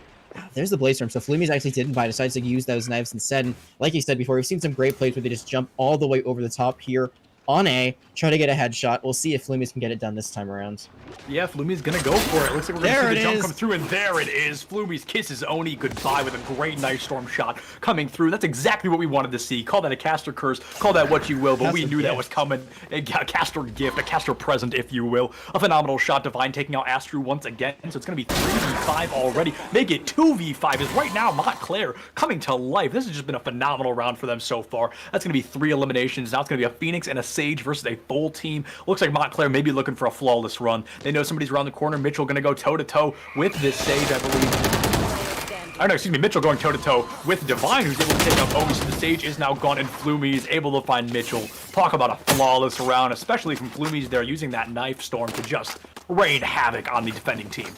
There's the Blaze Storm. So Flumies actually didn't buy, decides to use those knives instead. And like you said before, we've seen some great plays where they just jump all the way over the top here on A, try to get a headshot. We'll see if Flumies can get it done this time around. Yeah, Flumies gonna go for it. Looks like we're gonna see the jump come through, and there it is. Flumies kisses Oni goodbye with a great Knife Storm shot coming through. That's exactly what we wanted to see. Call that a caster curse, call that what you will, but we knew that was coming. A caster gift, a caster present, if you will. A phenomenal shot. Divine taking out Astru once again, so it's gonna be 3v5 already. Make it 2v5, is right now Montclair coming to life. This has just been a phenomenal round for them so far. That's gonna be 3 eliminations. Now it's gonna be a Phoenix and a Sage versus a full team. Looks like Montclair may be looking for a flawless run. They know somebody's around the corner. Mitchell going to go toe-to-toe with this Sage, I believe. Oh, no, excuse me. Mitchell going toe-to-toe with Divine, who's able to take up Omi. So the Sage is now gone, and Flumi is able to find Mitchell. Talk about a flawless round, especially from Flumies there, using that Knife Storm to just rain havoc on the defending team.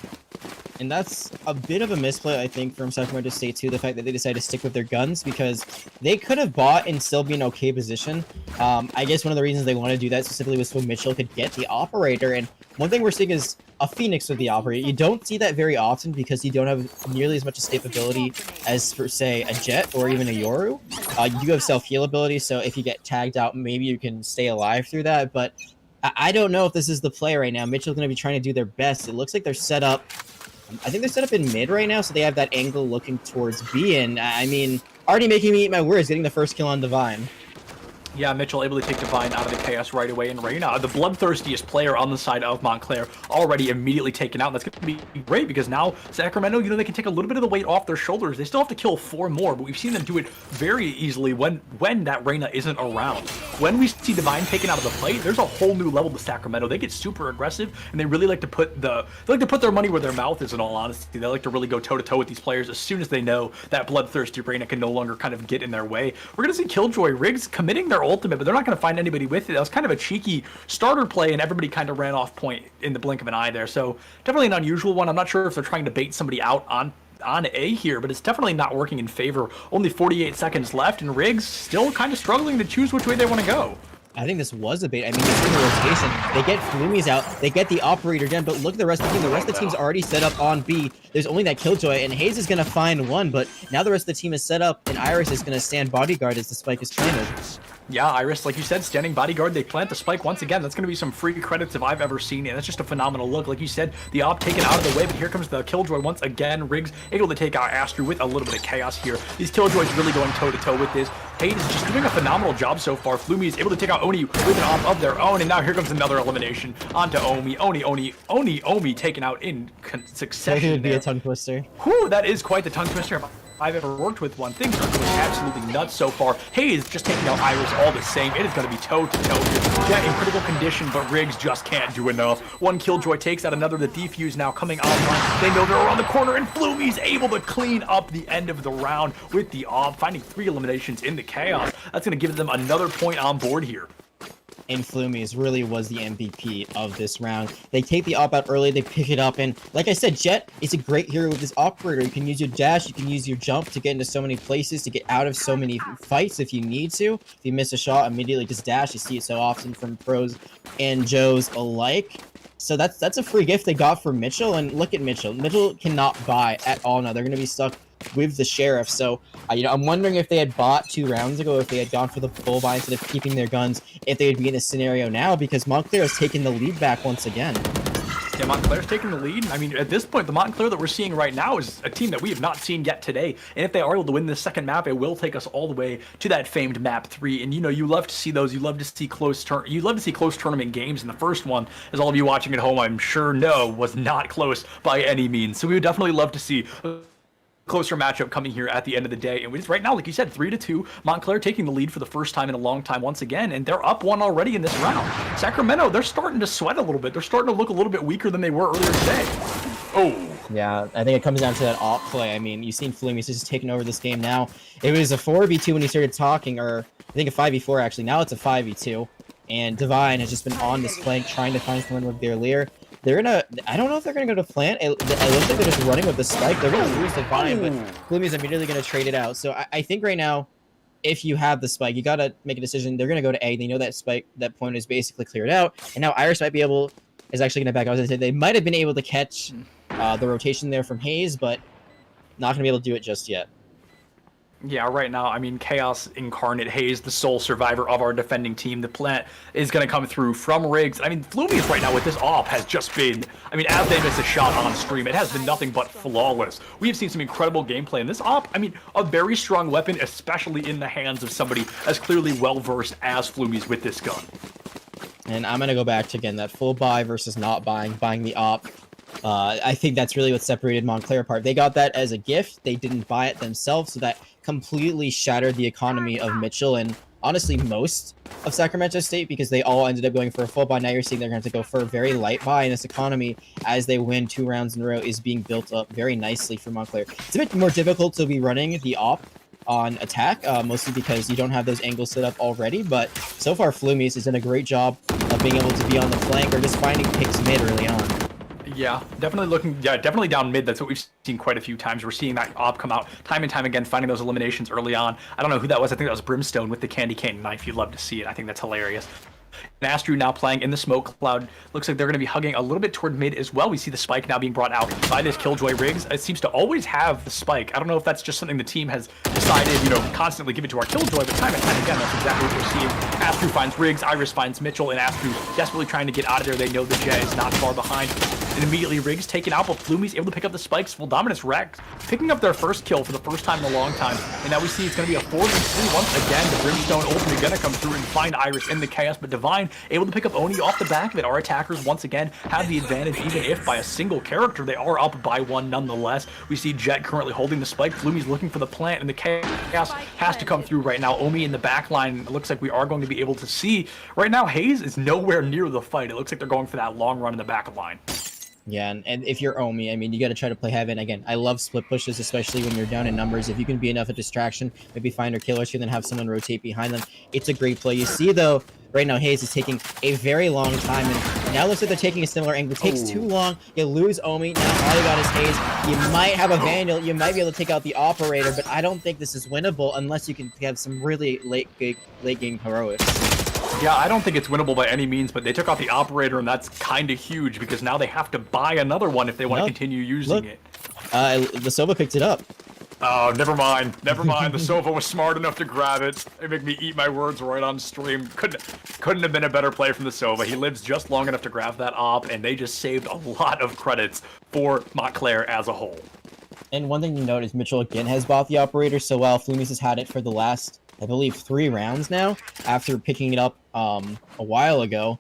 And that's a bit of a misplay, I think, from Sacramento State, too, the fact that they decided to stick with their guns, because they could have bought and still be in okay position. I guess one of the reasons they want to do that specifically was so Mitchell could get the Operator, and one thing we're seeing is a Phoenix with the Operator. You don't see that very often because you don't have nearly as much escapability as, for, say, a Jet or even a Yoru. You do have self-heal ability, so if you get tagged out, maybe you can stay alive through that, but I don't know if this is the play right now. Mitchell's going to be trying to do their best. It looks like they're set up. I think they're set up in mid right now, so they have that angle looking towards B, and I mean, already making me eat my words, getting the first kill on Divine. Yeah, Mitchell able to take Divine out of the chaos right away, and Reyna, the bloodthirstiest player on the side of Montclair, already immediately taken out. And that's going to be great because now Sacramento, you know, they can take a little bit of the weight off their shoulders. They still have to kill 4 more, but we've seen them do it very easily when that Reyna isn't around. When we see Divine taken out of the fight, there's a whole new level to Sacramento. They get super aggressive, and they really like to put their money where their mouth is. In all honesty, they like to really go toe to toe with these players as soon as they know that bloodthirsty Reyna can no longer kind of get in their way. We're going to see Killjoy Riggs committing their ultimate, but they're not going to find anybody with it. That was kind of a cheeky starter play, and everybody kind of ran off point in the blink of an eye there. So definitely an unusual one. I'm not sure if they're trying to bait somebody out on A here, but it's definitely not working in favor. Only 48 seconds left, and Riggs still kind of struggling to choose which way they want to go. I think this was a bait. I mean, it's in the rotation. They get Flumies out. They get the Operator down, but look at the rest of the team. The rest of the team's already set up on B. There's only that Killjoy, and Hayes is going to find one, but now the rest of the team is set up, and Iris is going to stand bodyguard as the spike is planted. Yeah, Iris, like you said, standing bodyguard, they plant the spike once again. That's going to be some free credits if I've ever seen, and that's just a phenomenal look. Like you said, the op taken out of the way, but here comes the Killjoy once again. Riggs able to take out Astro with a little bit of chaos here. These Killjoys really going toe-to-toe with this. Hayes is just doing a phenomenal job so far. Flumi is able to take out Oni with an op of their own, and now here comes another elimination onto Omi. Omi taken out in succession. That would be a tongue twister. Whew, that is quite the tongue twister. I've ever worked with one. Things are going absolutely nuts so far. Hayes just taking out Iris all the same. It is going to be toe-to-toe here. Jet in critical condition, but Riggs just can't do enough. One Killjoy takes out another. The defuse now coming online. They know they're around the corner, and Flumi's able to clean up the end of the round with the op, finding 3 eliminations in the chaos. That's going to give them another point on board here. And Flumies really was the MVP of this round. They take the op out early, they pick it up, and like I said, Jet is a great hero with this operator. You can use your dash, you can use your jump to get into so many places, to get out of so many fights if you need to. If you miss a shot, immediately just dash. You see it so often from pros and Joes alike. So that's a free gift they got for Mitchell, and look at Mitchell. Mitchell cannot buy at all now. They're going to be stuck with the Sheriff. So, I'm wondering if they had bought 2 rounds ago, if they had gone for the full buy instead of keeping their guns, if they would be in this scenario now, because Montclair has taken the lead back once again. Yeah, Montclair's taking the lead. I mean, at this point, the Montclair that we're seeing right now is a team that we have not seen yet today. And if they are able to win this second map, it will take us all the way to that famed map 3. And you love to see those. You love to see close tournament games. And the first one, as all of you watching at home, I'm sure know, was not close by any means. So we would definitely love to see closer matchup coming here at the end of the day. And we just, right now, like you said, 3-2, Montclair taking the lead for the first time in a long time once again, and they're up 1 already in this round. Sacramento, they're starting to sweat a little bit. They're starting to look a little bit weaker than they were earlier today. Oh. Yeah, I think it comes down to that op play. I mean, you've seen Flumis just taking over this game now. It was a 4v2 when he started talking, or I think a 5v4 actually. Now it's a 5v2, and Divine has just been on this flank trying to find someone with their Lear. They're gonna, I don't know if they're gonna go to plant. It looks like they're just running with the spike. They're gonna lose Divine, but Flumi's immediately gonna trade it out. So I think right now, if you have the spike, you gotta make a decision. They're gonna go to A. They know that spike, that point is basically cleared out, and now Iris is actually gonna back. I was gonna say they might have been able to catch the rotation there from Hayes, but not gonna be able to do it just yet. Yeah, right now, I mean, Chaos Incarnate, Hayes, the sole survivor of our defending team. The plant is going to come through from Riggs. I mean, Flumius right now with this op has just been, I mean, as they miss a shot on stream, it has been nothing but flawless. We have seen some incredible gameplay in this op. I mean, a very strong weapon, especially in the hands of somebody as clearly well-versed as Flumius with this gun. And I'm going to go back to, again, that full buy versus not buying the op. I think that's really what separated Montclair apart. They got that as a gift. They didn't buy it themselves, so that completely shattered the economy of Mitchell and honestly most of Sacramento State, because they all ended up going for a full buy. Now you're seeing they're going to have to go for a very light buy, and this economy, as they win 2 rounds in a row, is being built up very nicely for Montclair. It's a bit more difficult to be running the op on attack, mostly because you don't have those angles set up already, but so far Flumis has done a great job of being able to be on the flank or just finding picks mid early on. Yeah, definitely down mid. That's what we've seen quite a few times. We're seeing that op come out time and time again, finding those eliminations early on. I don't know who that was. I think that was Brimstone with the candy cane knife. You'd love to see it. I think that's hilarious. Astru now playing in the smoke cloud. Looks like they're going to be hugging a little bit toward mid as well. We see the spike now being brought out by this Killjoy Riggs. It seems to always have the spike. I don't know if that's just something the team has decided, constantly give it to our Killjoy, but time and time again, that's exactly what we're seeing. Astru finds Riggs, Iris finds Mitchell, and Astru desperately trying to get out of there. They know the Jet is not far behind. And immediately Riggs taken out, but Flumi's able to pick up the spikes. Full dominance Rex picking up their first kill for the first time in a long time. And now we see it's going to be a 4v3 once again. The Brimstone ultimately going to come through and find Iris in the chaos, but Divine able to pick up Oni off the back of it. Our attackers once again have the advantage, even if by a single character. They are up by 1 nonetheless. We see Jet currently holding the spike. Flumi's looking for the plant, and the chaos has to come through right now. Omi in the back line. It looks like we are going to be able to see. Right now, Hayes is nowhere near the fight. It looks like they're going for that long run in the back line. Yeah, and if you're Omi, I mean, you got to try to play heaven. Again, I love split pushes, especially when you're down in numbers. If you can be enough a distraction, maybe find or kill or two, then have someone rotate behind them. It's a great play. You see, though, right now, Hayes is taking a very long time, and now it looks like they're taking a similar angle. It takes too long. You lose Omi. Now all you got is Hayes. You might have a Vandal. You might be able to take out the Operator, but I don't think this is winnable unless you can have some really late game heroics. Yeah, I don't think it's winnable by any means, but they took out the Operator, and that's kind of huge because now they have to buy another one if they want to continue using it. The Sova picked it up. Oh, never mind. Never mind. The Sova was smart enough to grab it. They make me eat my words right on stream. Couldn't have been a better play from the Sova. He lives just long enough to grab that op, and they just saved a lot of credits for Montclair as a whole. And one thing to note is Mitchell again has bought the operator, so while Flumies has had it for the last, I believe, 3 rounds now, after picking it up a while ago,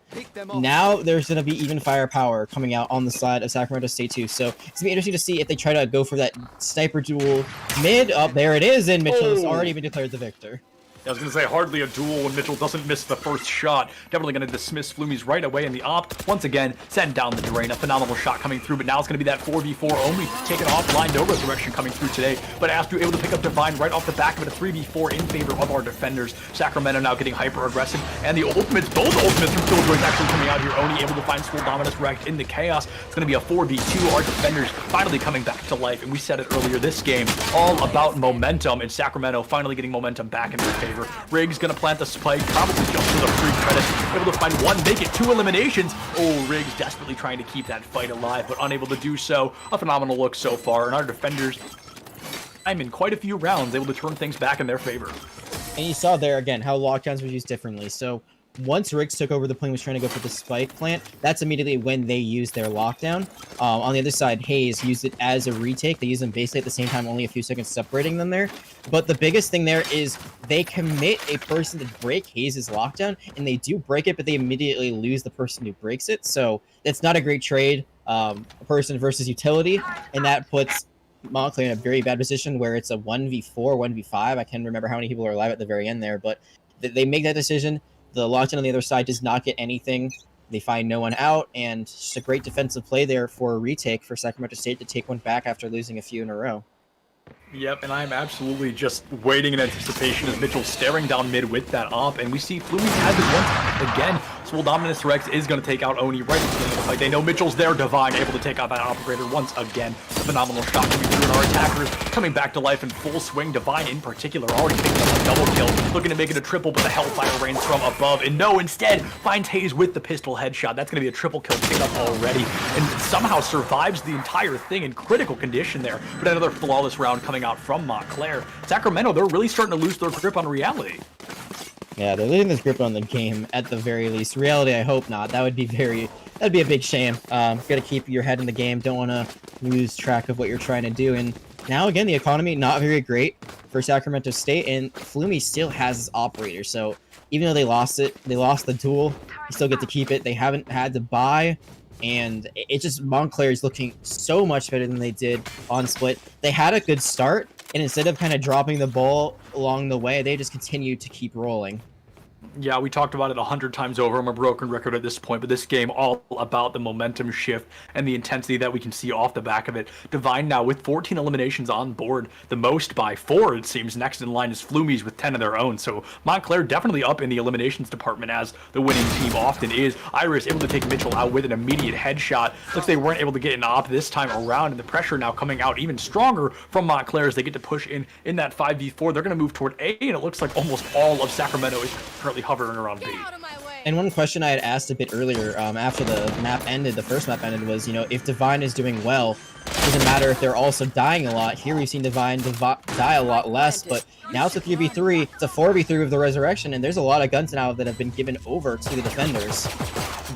now there's going to be even firepower coming out on the side of Sacramento State too. So it's going to be interesting to see if they try to go for that sniper duel mid. Up there it is, and Mitchell has already been declared the victor. I was going to say, hardly a duel when Mitchell doesn't miss the first shot. Definitely going to dismiss Flumies right away in the op. Once again, send down the drain. A phenomenal shot coming through, but now it's going to be that 4v4 only. Taken offline, no resurrection coming through today. But Astro able to pick up Divine right off the back of it, a 3v4 in favor of our defenders. Sacramento now getting hyper-aggressive, and the ultimates, both ultimates from Killjoys actually coming out here. Oni able to find School Dominus wrecked in the chaos. It's going to be a 4v2. Our defenders finally coming back to life, and we said it earlier, this game all about momentum, and Sacramento finally getting momentum back in their favor. Riggs going to plant the spike, probably just for the free credit. Able to find 1, make it 2 eliminations. Oh, Riggs desperately trying to keep that fight alive, but unable to do so. A phenomenal look so far, and our defenders, I'm in quite a few rounds, able to turn things back in their favor. And you saw there again how lockdowns were used differently. So once Riggs took over the plane, was trying to go for the spike plant, that's immediately when they used their lockdown. On the other side, Hayes used it as a retake. They used them basically at the same time, only a few seconds separating them there. But the biggest thing there is they commit a person to break Hayes' lockdown, and they do break it, but they immediately lose the person who breaks it. So it's not a great trade, a person versus utility, and that puts Montclair in a very bad position where it's a 1v4, 1v5. I can't remember how many people are alive at the very end there, but they make that decision. The lockdown on the other side does not get anything. They find no one out, and just a great defensive play there for a retake for Sacramento State to take one back after losing a few in a row. Yep, and I'm absolutely just waiting in anticipation as Mitchell's staring down mid with that op, and we see Flumies has it once again. Soul Dominus Rex is going to take out Oni right at the end of the fight. They know Mitchell's there. Divine able to take out that operator once again. A phenomenal shot coming through, and our attackers coming back to life in full swing. Divine in particular already picking up a double kill, looking to make it a triple, but the Hellfire rains from above. And no, instead finds Hayes with the pistol headshot. That's going to be a triple kill pick up already, and somehow survives the entire thing in critical condition there. But another flawless round coming out from Montclair. Sacramento, they're really starting to lose their grip on reality. Yeah, they're losing this grip on the game at the very least. Reality, I hope not. That'd be a big shame. Gotta keep your head in the game. Don't want to lose track of what you're trying to do. And now again, the economy not very great for Sacramento State, and Flumie still has his operator. So even though they lost the duel, they still get to keep it. They haven't had to buy. And it just, Montclair is looking so much better than they did on split. They had a good start, and instead of kind of dropping the ball along the way, they just continued to keep rolling. Yeah, we talked about it 100 times over. I'm a broken record at this point, but this game all about the momentum shift and the intensity that we can see off the back of it. Divine now with 14 eliminations on board, the most by 4, it seems. Next in line is Flumies with 10 of their own. So Montclair definitely up in the eliminations department, as the winning team often is. Iris able to take Mitchell out with an immediate headshot. Looks they weren't able to get an op this time around, and the pressure now coming out even stronger from Montclair as they get to push in that 5v4. They're going to move toward A, and it looks like almost all of Sacramento is currently hovering around B. And one question I had asked a bit earlier, after the first map ended, was, if Divine is doing well, it doesn't matter if they're also dying a lot. Here we've seen Divine die a lot less, but now it's a 3v3, it's a 4v3 with the resurrection, and there's a lot of guns now that have been given over to the defenders.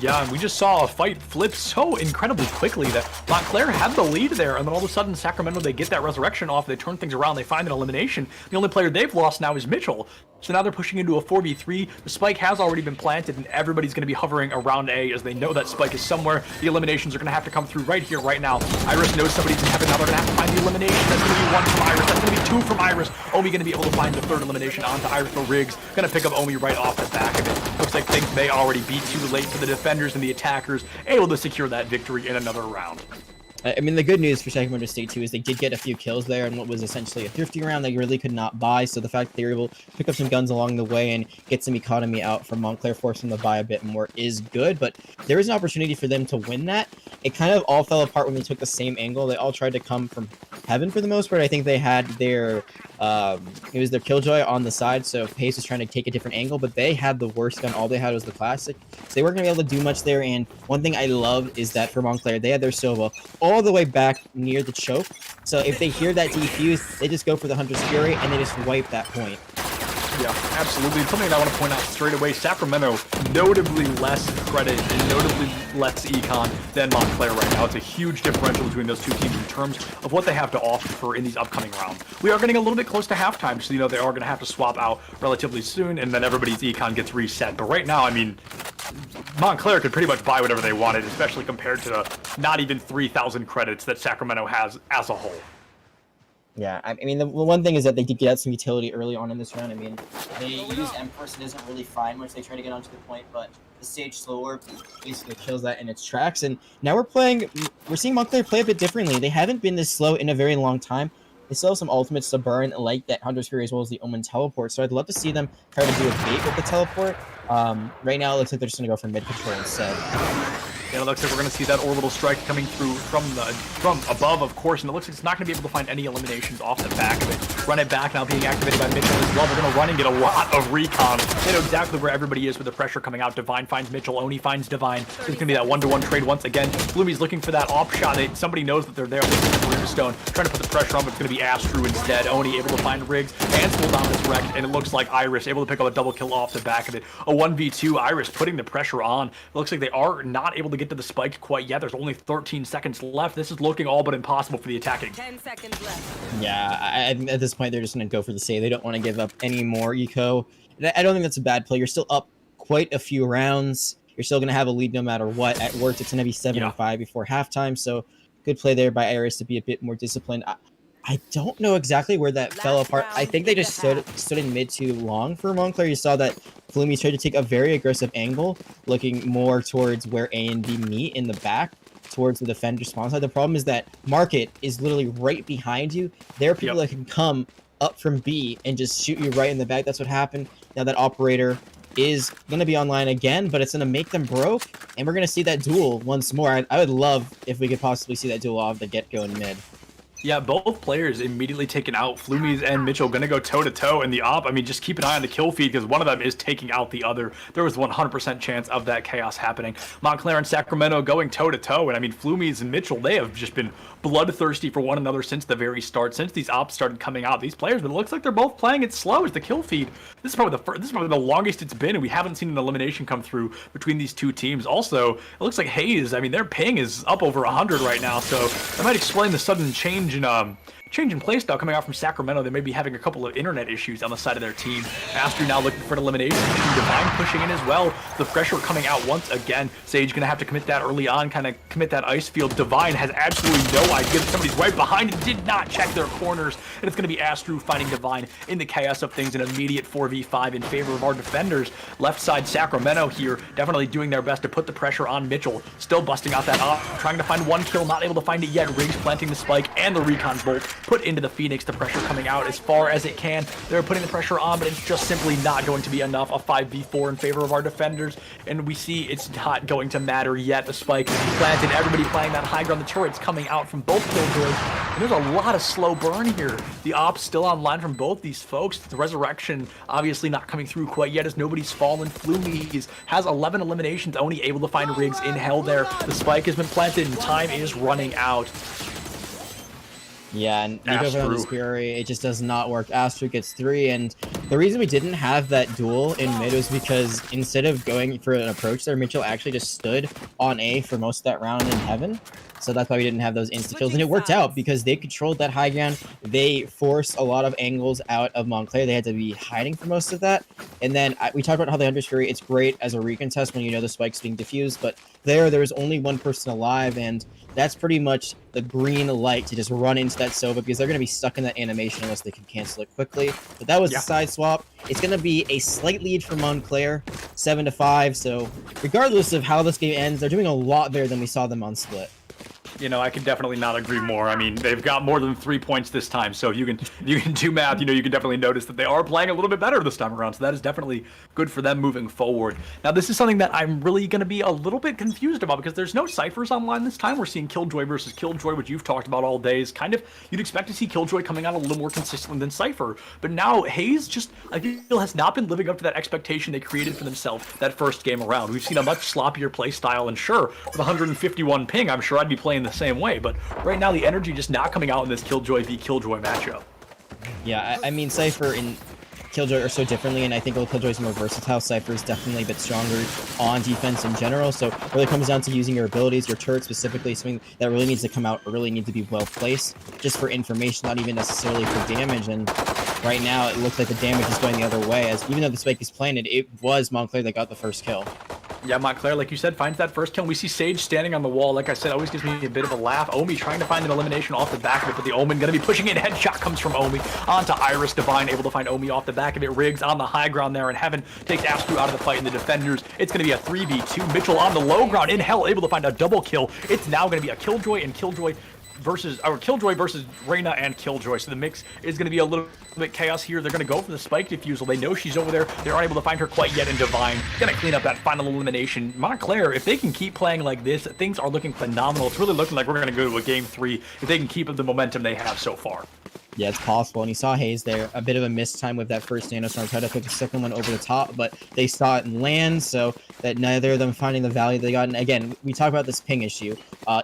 Yeah, and we just saw a fight flip so incredibly quickly that Montclair had the lead there, and then all of a sudden Sacramento, they get that resurrection off, they turn things around, they find an elimination. The only player they've lost now is Mitchell. So now they're pushing into a 4v3. The spike has already been planted, and everybody's going to be hovering around A as they know that spike is somewhere. The eliminations are going to have to come through right here, right now. Iris knows somebody's in heaven. Now they're going to have to find the elimination. That's going to be 1 from Iris. That's going to be 2 from Iris. Omi going to be able to find the 3rd elimination onto Iris, but Riggs going to pick up Omi right off the back of it. Looks like things may already be too late for the defenders, and the attackers able to secure that victory in another round. I mean, the good news for Sacramento State, too, is they did get a few kills there in what was essentially a thrifty round they really could not buy. So the fact that they were able to pick up some guns along the way and get some economy out from Montclair, forcing them to buy a bit more, is good. But there is an opportunity for them to win that. It kind of all fell apart when they took the same angle. They all tried to come from heaven for the most part. I think they had their It was their Killjoy on the side, so Pace was trying to take a different angle, but they had the worst gun. All they had was the classic, so they weren't going to be able to do much there. And one thing I love is that for Montclair, they had their Sova all the way back near the choke, so if they hear that defuse, they just go for the Hunter's Fury, and they just wipe that point. Yeah, absolutely. Something I want to point out straight away, Sacramento, notably less credit and notably less econ than Montclair right now. It's a huge differential between those two teams in terms of what they have to offer in these upcoming rounds. We are getting a little bit close to halftime, so they are going to have to swap out relatively soon, and then everybody's econ gets reset. But right now, I mean, Montclair could pretty much buy whatever they wanted, especially compared to the not even 3,000 credits that Sacramento has as a whole. Yeah, I mean, the one thing is that they did get some utility early on in this round. I mean, they use Empress, it doesn't really find much. They try to get onto the point, but the stage slower basically kills that in its tracks. And now we're seeing Montclair play a bit differently. They haven't been this slow in a very long time. They still have some ultimates to burn, like that Hunter's Fury as well as the Omen teleport. So I'd love to see them try to do a bait with the teleport. Right now, it looks like they're just going to go for mid control instead. Yeah, it looks like we're going to see that orbital strike coming through from above, of course, and it looks like it's not going to be able to find any eliminations off the back of it. Run it back now being activated by Mitchell as well. They're going to run and get a lot of recon. They know exactly where everybody is with the pressure coming out. Divine finds Mitchell. Oni finds Divine. There's going to be that one-to-one trade once again. Bloomy's looking for that off shot. Somebody knows that they're there with the Brimstone, trying to put the pressure on, but it's going to be Astru instead. Oni able to find Riggs and Skull Dominus wrecked, and it looks like Iris able to pick up a double kill off the back of it. A 1v2, Iris putting the pressure on. It looks like they are not able to get to the spike quite yet. There's only 13 seconds left. This is looking all but impossible for the attacking. 10 seconds left. Yeah, at this point, they're just going to go for the save. They don't want to give up any more eco. I don't think that's a bad play. You're still up quite a few rounds. You're still going to have a lead no matter what. At worst, it's going to be 7-5 before halftime. So good play there by Iris to be a bit more disciplined. I don't know exactly where that fell apart. I think they just stood in mid too long for Montclair. You saw that Flumi tried to take a very aggressive angle, looking more towards where A and B meet in the back, towards the defender spawn side. The problem is that Market is literally right behind you. There are people that can come up from B and just shoot you right in the back. That's what happened. Now that operator is going to be online again, but it's going to make them broke, and we're going to see that duel once more. I would love if we could possibly see that duel off the get-go in mid. Yeah, both players immediately taken out. Flumies and Mitchell going to go toe-to-toe in the op. I mean, just keep an eye on the kill feed because one of them is taking out the other. There was 100% chance of that chaos happening. Montclair and Sacramento going toe-to-toe. And I mean, Flumies and Mitchell, they have just been bloodthirsty for one another since the very start, since these ops started coming out. These players, but it looks like they're both playing it slow as the kill feed. This is probably the longest it's been, and we haven't seen an elimination come through between these two teams. Also, it looks like Hayes, I mean, their ping is up over 100 right now, so that might explain the sudden change in playstyle coming out from Sacramento. They may be having a couple of internet issues on the side of their team. Astru now looking for an elimination. Divine pushing in as well. The pressure coming out once again. Sage gonna have to commit that early on, kind of commit that ice field. Divine has absolutely no idea that somebody's right behind and did not check their corners. And it's gonna be Astru finding Divine in the chaos of things. An immediate 4v5 in favor of our defenders. Left side Sacramento here, definitely doing their best to put the pressure on Mitchell. Still busting out that op, trying to find one kill, not able to find it yet. Riggs planting the spike and the recon bolt put into the Phoenix. The pressure coming out as far as it can. They're putting the pressure on, but it's just simply not going to be enough. A 5v4 in favor of our defenders, and we see it's not going to matter yet. The spike planted, everybody playing that high ground. The turrets coming out from both killjoys, and there's a lot of slow burn here. The ops still online from both these folks. The resurrection obviously not coming through quite yet as nobody's fallen. Flumies has 11 eliminations, only able to find Riggs in hell there. The spike has been planted and time is running out. Yeah, and Nico found his Fury, it just does not work. Astru gets 3, and the reason we didn't have that duel in mid was because instead of going for an approach there, Mitchell actually just stood on A for most of that round in heaven. So that's why we didn't have those insta-kills, and it worked out because they controlled that high ground. They forced a lot of angles out of Montclair. They had to be hiding for most of that. And then we talked about how the Hunter's Fury, it's great as a recontest when you know the spike's being diffused, but there was only one person alive, and that's pretty much the green light to just run into that Sova because they're going to be stuck in that animation unless they can cancel it quickly. But that was the side swap. It's going to be a slight lead for Montclair, 7-5. So regardless of how this game ends, they're doing a lot better than we saw them on Split. You know, I can definitely not agree more. I mean, they've got more than 3 points this time, so if you can do math, you know, you can definitely notice that they are playing a little bit better this time around. So that is definitely good for them moving forward. Now, this is something that I'm really going to be a little bit confused about because there's no ciphers online this time. We're seeing Killjoy versus Killjoy, which you've talked about all day. Is kind of, you'd expect to see Killjoy coming out a little more consistently than Cypher, but now Hayes just, I feel, has not been living up to that expectation they created for themselves that first game around. We've seen a much sloppier play style, and sure, with 151 ping, I'm sure I'd be playing the same way, but right now the energy just not coming out in this Killjoy v Killjoy matchup. Yeah, I mean, Cypher and Killjoy are so differently, and I think Killjoy's more versatile. Cypher is definitely a bit stronger on defense in general, so it really comes down to using your abilities. Your turret specifically, something that really needs to come out, really needs to be well placed, just for information, not even necessarily for damage. And right now it looks like the damage is going the other way, as even though the spike is planted, it was Montclair that got the first kill. Yeah, Montclair, like you said, finds that first kill. We see Sage standing on the wall. Like I said, always gives me a bit of a laugh. Omi trying to find an elimination off the back of it, but the Omen going to be pushing it. Headshot comes from Omi onto Iris. Divine able to find Omi off the back of it. Riggs on the high ground there, and Heaven takes Astro out of the fight in the defenders. It's going to be a 3v2. Mitchell on the low ground in Hell, able to find a double kill. It's now going to be a Killjoy and Killjoy versus Reyna and Killjoy. So the mix is going to be a little bit chaos here. They're going to go for the spike defusal. They know she's over there. They aren't able to find her quite yet, and Divine going to clean up that final elimination. Montclair, if they can keep playing like this, things are looking phenomenal. It's really looking like we're going to go to a game 3 if they can keep up the momentum they have so far. Yeah, it's possible. And you saw Hayes there, a bit of a missed time with that first nanostorm. Tried to put the second one over the top, but they saw it land, so that neither of them finding the value they got. And again, we talk about this ping issue.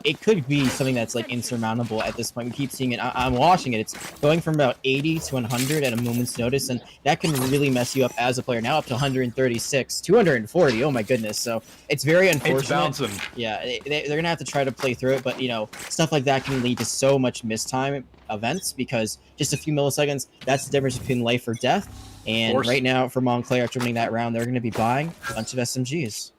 It could be something that's like insurmountable at this point. We keep seeing it. I'm watching it. It's going from about 80 to 100 at a moment's notice, and that can really mess you up as a player. Now up to 136, 240. Oh my goodness. So it's very unfortunate. It's bouncing. Yeah, they're going to have to try to play through it, but you know, stuff like that can lead to so much missed time events because just a few milliseconds, that's the difference between life or death. And right now for Montclair, after winning that round, they're going to be buying a bunch of SMGs.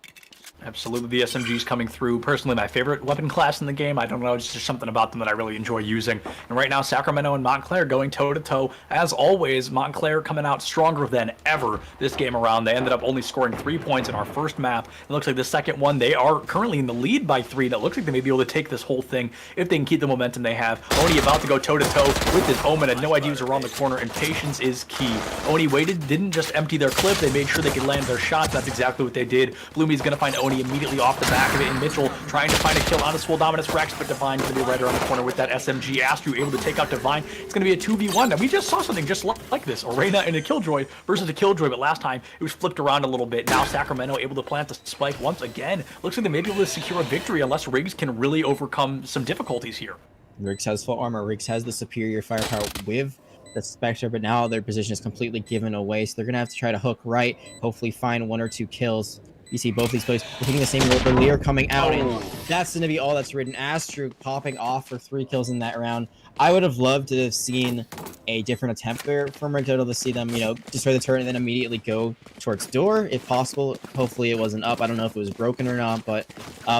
Absolutely, the SMGs coming through. Personally, my favorite weapon class in the game. I don't know, it's just something about them that I really enjoy using. And right now, Sacramento and Montclair going toe-to-toe. As always, Montclair coming out stronger than ever this game around. They ended up only scoring 3 points in our first map. It looks like the second one, they are currently in the lead by 3. That looks like they may be able to take this whole thing if they can keep the momentum they have. Oni about to go toe-to-toe with his Omen. Had no idea he was around the corner, and patience is key. Oni waited, didn't just empty their clip. They made sure they could land their shots. That's exactly what they did. Bloomy's going to find Oni immediately off the back of it, and Mitchell trying to find a kill on a Swole Dominus Rex, but Divine going to be right around the corner with that SMG. Astro able to take out Divine. It's going to be a 2v1. And we just saw something just like this. Arena and a Killjoy versus a Killjoy, but last time it was flipped around a little bit. Now Sacramento able to plant the spike once again. Looks like they may be able to secure a victory unless Riggs can really overcome some difficulties here. Riggs has full armor. Riggs has the superior firepower with the Spectre, but now their position is completely given away, so they're going to have to try to hook right, hopefully find 1 or 2 kills. You see both these players hitting the same rope, but Lear coming out, and that's going to be all that's written. Astro popping off for 3 kills in that round. I would have loved to have seen a different attempt there from Rigoto to see them, you know, destroy the turret and then immediately go towards door, if possible. Hopefully it wasn't up. I don't know if it was broken or not, but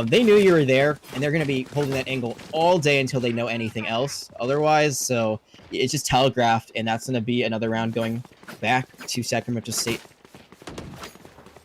they knew you were there, and they're going to be holding that angle all day until they know anything else otherwise. So it's just telegraphed, and that's going to be another round going back to Sacramento State.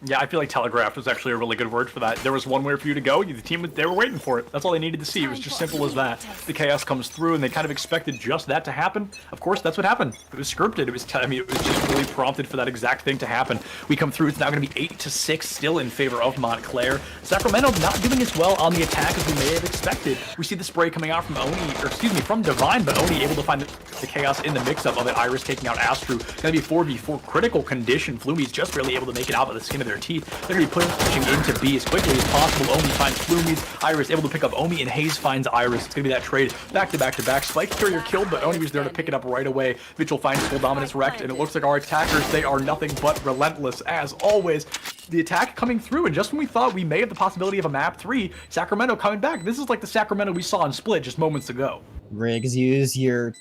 Yeah, I feel like telegraphed was actually a really good word for that. There was one way for you to go. The team, they were waiting for it. That's all they needed to see. It was just simple as that. The chaos comes through, and they kind of expected just that to happen. Of course, that's what happened. It was scripted. It was, it was just really prompted for that exact thing to happen. We come through. It's now going to be 8-6 still in favor of Montclair. Sacramento not doing as well on the attack as we may have expected. We see the spray coming out from from Divine, but Oni able to find the chaos in the mix-up of it. Iris taking out Astro. Going to be 4v4 critical condition. Flumy's just barely able to make it out by the skin of their teeth. They're going to be pushing into B as quickly as possible. Omi finds Flumy's. Iris able to pick up Omi, and Hayes finds Iris. It's going to be that trade back-to-back-to-back. Spike Carrier killed, but Oni was there to pick it up right away. Mitchell finds full dominance wrecked, and it looks like our attackers, they are nothing but relentless as always. The attack coming through, and just when we thought we may have the possibility of a map 3, Sacramento coming back. This is like the Sacramento we saw in Split just moments ago. Riggs, use your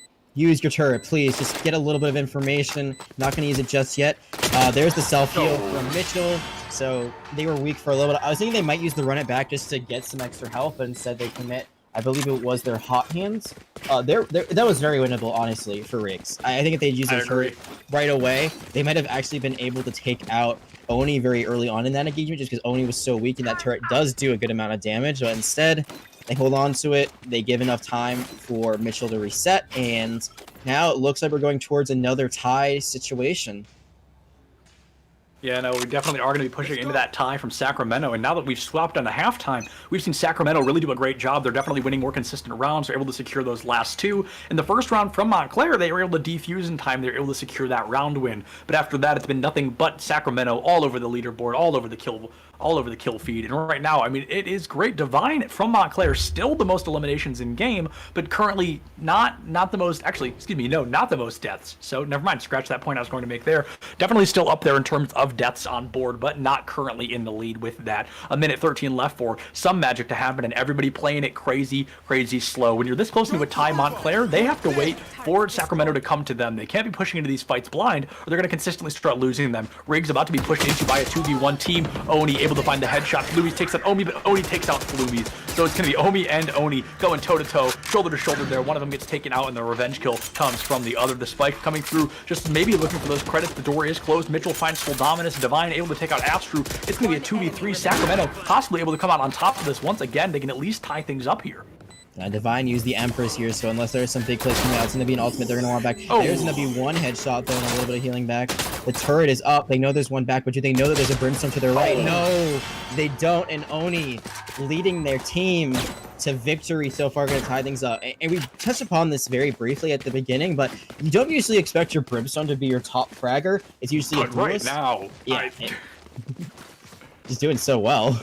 turret, please. Just get a little bit of information. Not going to use it just yet. There's the self-heal from Mitchell. So they were weak for a little bit. I was thinking they might use the run it back just to get some extra health, but instead they commit. I believe it was their hot hands. That was very winnable, honestly, for Riggs. I think if they'd used their turret right away, they might have actually been able to take out Oni very early on in that engagement, just because Oni was so weak, and that turret does do a good amount of damage. But instead, They hold on to it. They give enough time for Mitchell to reset, and now it looks like we're going towards another tie situation. Yeah, no, we definitely are going to be pushing into that tie from Sacramento. And now that we've swapped on the halftime, we've seen Sacramento really do a great job. They're definitely winning more consistent rounds. They're able to secure those last two. In the first round from Montclair, they were able to defuse in time. They were able to secure that round win. But after that, it's been nothing but Sacramento all over the leaderboard, all over the kill feed. And right now, I mean, it is great. Divine from Montclair, still the most eliminations in game, but currently not the most, actually, excuse me, no, not the most deaths. So never mind, scratch that point I was going to make there. Definitely still up there in terms of deaths on board, but not currently in the lead with that. A minute 13 left for some magic to happen, and everybody playing it crazy slow. When you're this close to a tie, Montclair, they have to wait for Sacramento to come to them. They can't be pushing into these fights blind, or they're going to consistently start losing them. Riggs about to be pushed into by a 2v1 team. Oni able to find the headshot. Flumies takes out Omi, but Oni takes out Flumies. So it's going to be Omi and Oni going toe-to-toe, shoulder to shoulder there. One of them gets taken out, and the revenge kill comes from the other. The spike coming through, just maybe looking for those credits. The door is closed. Mitchell finds full dominance. Divine able to take out Astru. It's going to be a 2v3. Sacramento possibly able to come out on top of this. Once again, they can at least tie things up here. Divine used the Empress here, so unless there's some big plays coming out, it's going to be an ultimate. They're going to want back. Oh. There's going to be one headshot, though, and a little bit of healing back. The turret is up. They know there's one back, but do they know that there's a Brimstone to their right? No, they don't. And Oni leading their team to victory so far, going to tie things up. And we touched upon this very briefly at the beginning, but you don't usually expect your Brimstone to be your top fragger. It's usually a right now. Yeah, he's doing so well.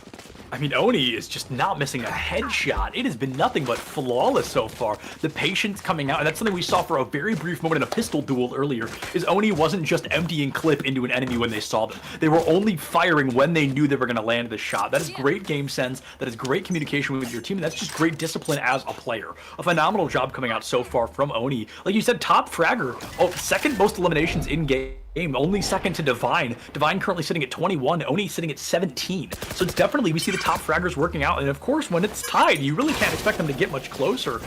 I mean, Oni is just not missing a headshot. It has been nothing but flawless so far. The patience coming out, and that's something we saw for a very brief moment in a pistol duel earlier, is Oni wasn't just emptying clip into an enemy when they saw them. They were only firing when they knew they were going to land the shot. That is great game sense. That is great communication with your team, and that's just great discipline as a player. A phenomenal job coming out so far from Oni. Like you said, top fragger. Oh, second most eliminations in game. Only second to Divine. Divine currently sitting at 21, Oni sitting at 17. So it's definitely, we see the top fraggers working out, and of course, when it's tied, you really can't expect them to get much closer.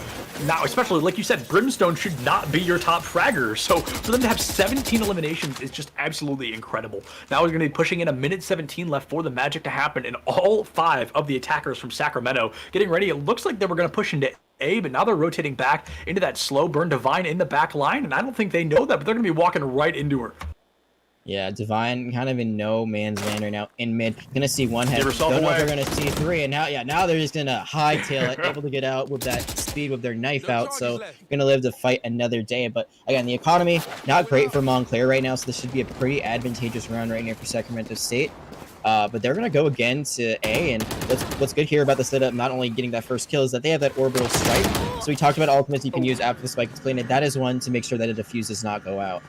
Now, especially, like you said, Brimstone should not be your top fragger, so for them to have 17 eliminations is just absolutely incredible. Now we're going to be pushing in a minute 17 left for the magic to happen, and all 5 of the attackers from Sacramento getting ready. It looks like they were going to push into A, but now they're rotating back into that slow burn. Divine in the back line, and I don't think they know that, but they're going to be walking right into her. Yeah, Divine kind of in no man's land right now in mid. Gonna see one head. Don't know if they're gonna see 3, and now they're just gonna hightail it, able to get out with that speed with their knife out. So gonna live to fight another day. But again, the economy not great for Montclair right now, so this should be a pretty advantageous round right here for Sacramento State. But they're gonna go again to A, and what's good here about the setup, not only getting that first kill, is that they have that orbital strike. So we talked about ultimates you can use after the spike. Explain it. That is one to make sure that a defuse does not go out.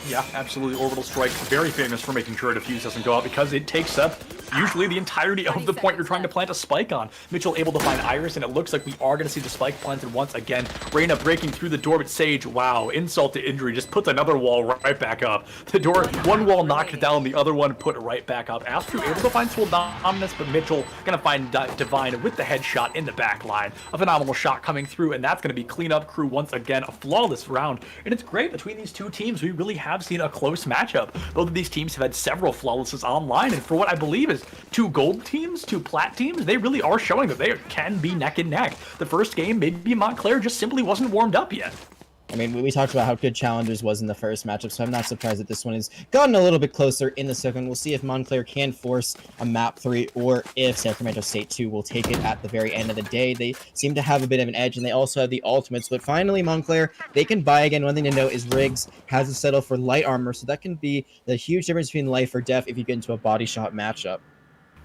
Yeah, absolutely. Orbital Strike, very famous for making sure a defuse doesn't go out because it takes up usually the entirety of the point you're trying to plant a spike on. Mitchell able to find Iris, and it looks like we are going to see the spike planted once again. Reyna breaking through the door, but Sage, wow, insult to injury, just puts another wall right back up. The door, one wall knocked down, the other one put right back up. Astru able to find full dominance, but Mitchell going to find Divine with the headshot in the back line. A phenomenal shot coming through, and that's going to be cleanup crew once again. A flawless round, and it's great between these two teams. We really have seen a close matchup. Both of these teams have had several flawlesses online, and for what I believe is 2 gold teams, 2 plat teams, they really are showing that they can be neck and neck. The first game, maybe Montclair just simply wasn't warmed up yet. I mean, we talked about how good Challengers was in the first matchup, so I'm not surprised that this one has gotten a little bit closer in the second. We'll see if Montclair can force a map 3 or if Sacramento State 2 will take it at the very end of the day. They seem to have a bit of an edge, and they also have the ultimates, but finally Montclair, they can buy again. One thing to note is Riggs has to settle for light armor, so that can be the huge difference between life or death if you get into a body shot matchup.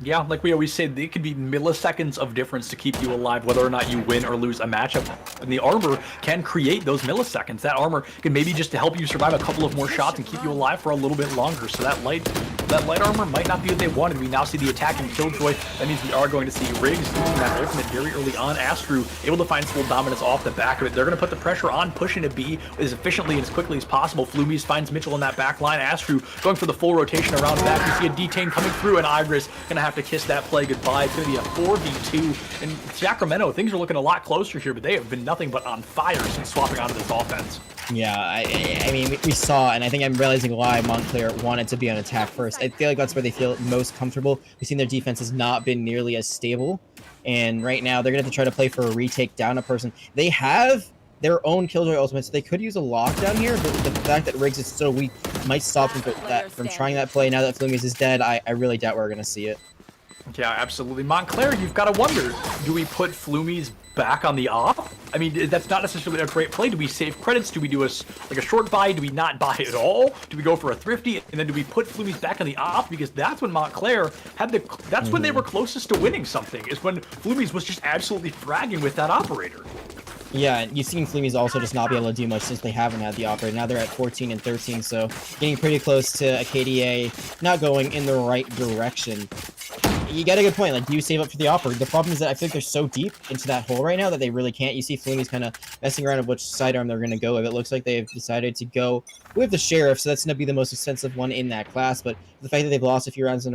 Yeah, like we always say, it could be milliseconds of difference to keep you alive, whether or not you win or lose a matchup. And the armor can create those milliseconds. That armor can maybe just to help you survive a couple of more shots and keep you alive for a little bit longer. So that light armor might not be what they wanted. We now see the attacking Killjoy. That means we are going to see Riggs using that ultimate very early on. Astru able to find full dominance off the back of it. They're going to put the pressure on, pushing to B as efficiently and as quickly as possible. Flumies finds Mitchell in that back line. Astru going for the full rotation around back. We see a detain coming through, and Iris going to have to kiss that play goodbye. It's going to be a 4v2. And Sacramento, things are looking a lot closer here, but they have been nothing but on fire since swapping onto this offense. Yeah, I mean, we saw, and I think I'm realizing why Montclair wanted to be on attack first. I feel like that's where they feel most comfortable. We've seen their defense has not been nearly as stable, and right now they're gonna have to try to play for a retake down a person. They have their own Killjoy ultimate, so they could use a lockdown here, but the fact that Riggs is so weak might stop them from trying that play. Now that Flumies is dead, I really doubt we're gonna see it. Yeah, absolutely. Montclair, you've got to wonder, do we put Flumies back on the off? I mean, that's not necessarily a great play. Do we save credits? Do we do a short buy? Do we not buy at all? Do we go for a thrifty? And then do we put Flumies back on the off? Because that's when Montclair had that's when they were closest to winning something, is when Flumies was just absolutely fragging with that operator. Yeah, you've seen Flumies also just not be able to do much since they haven't had the operator. Now they're at 14 and 13, so getting pretty close to a KDA, not going in the right direction. You got a good point. Like, do you save up for the operator? The problem is that I think they're so deep into that hole right now that they really can't. You see Flumies kind of messing around with which sidearm they're going to go with. It looks like they've decided to go with the Sheriff, so that's going to be the most expensive one in that class. But the fact that they've lost a few rounds in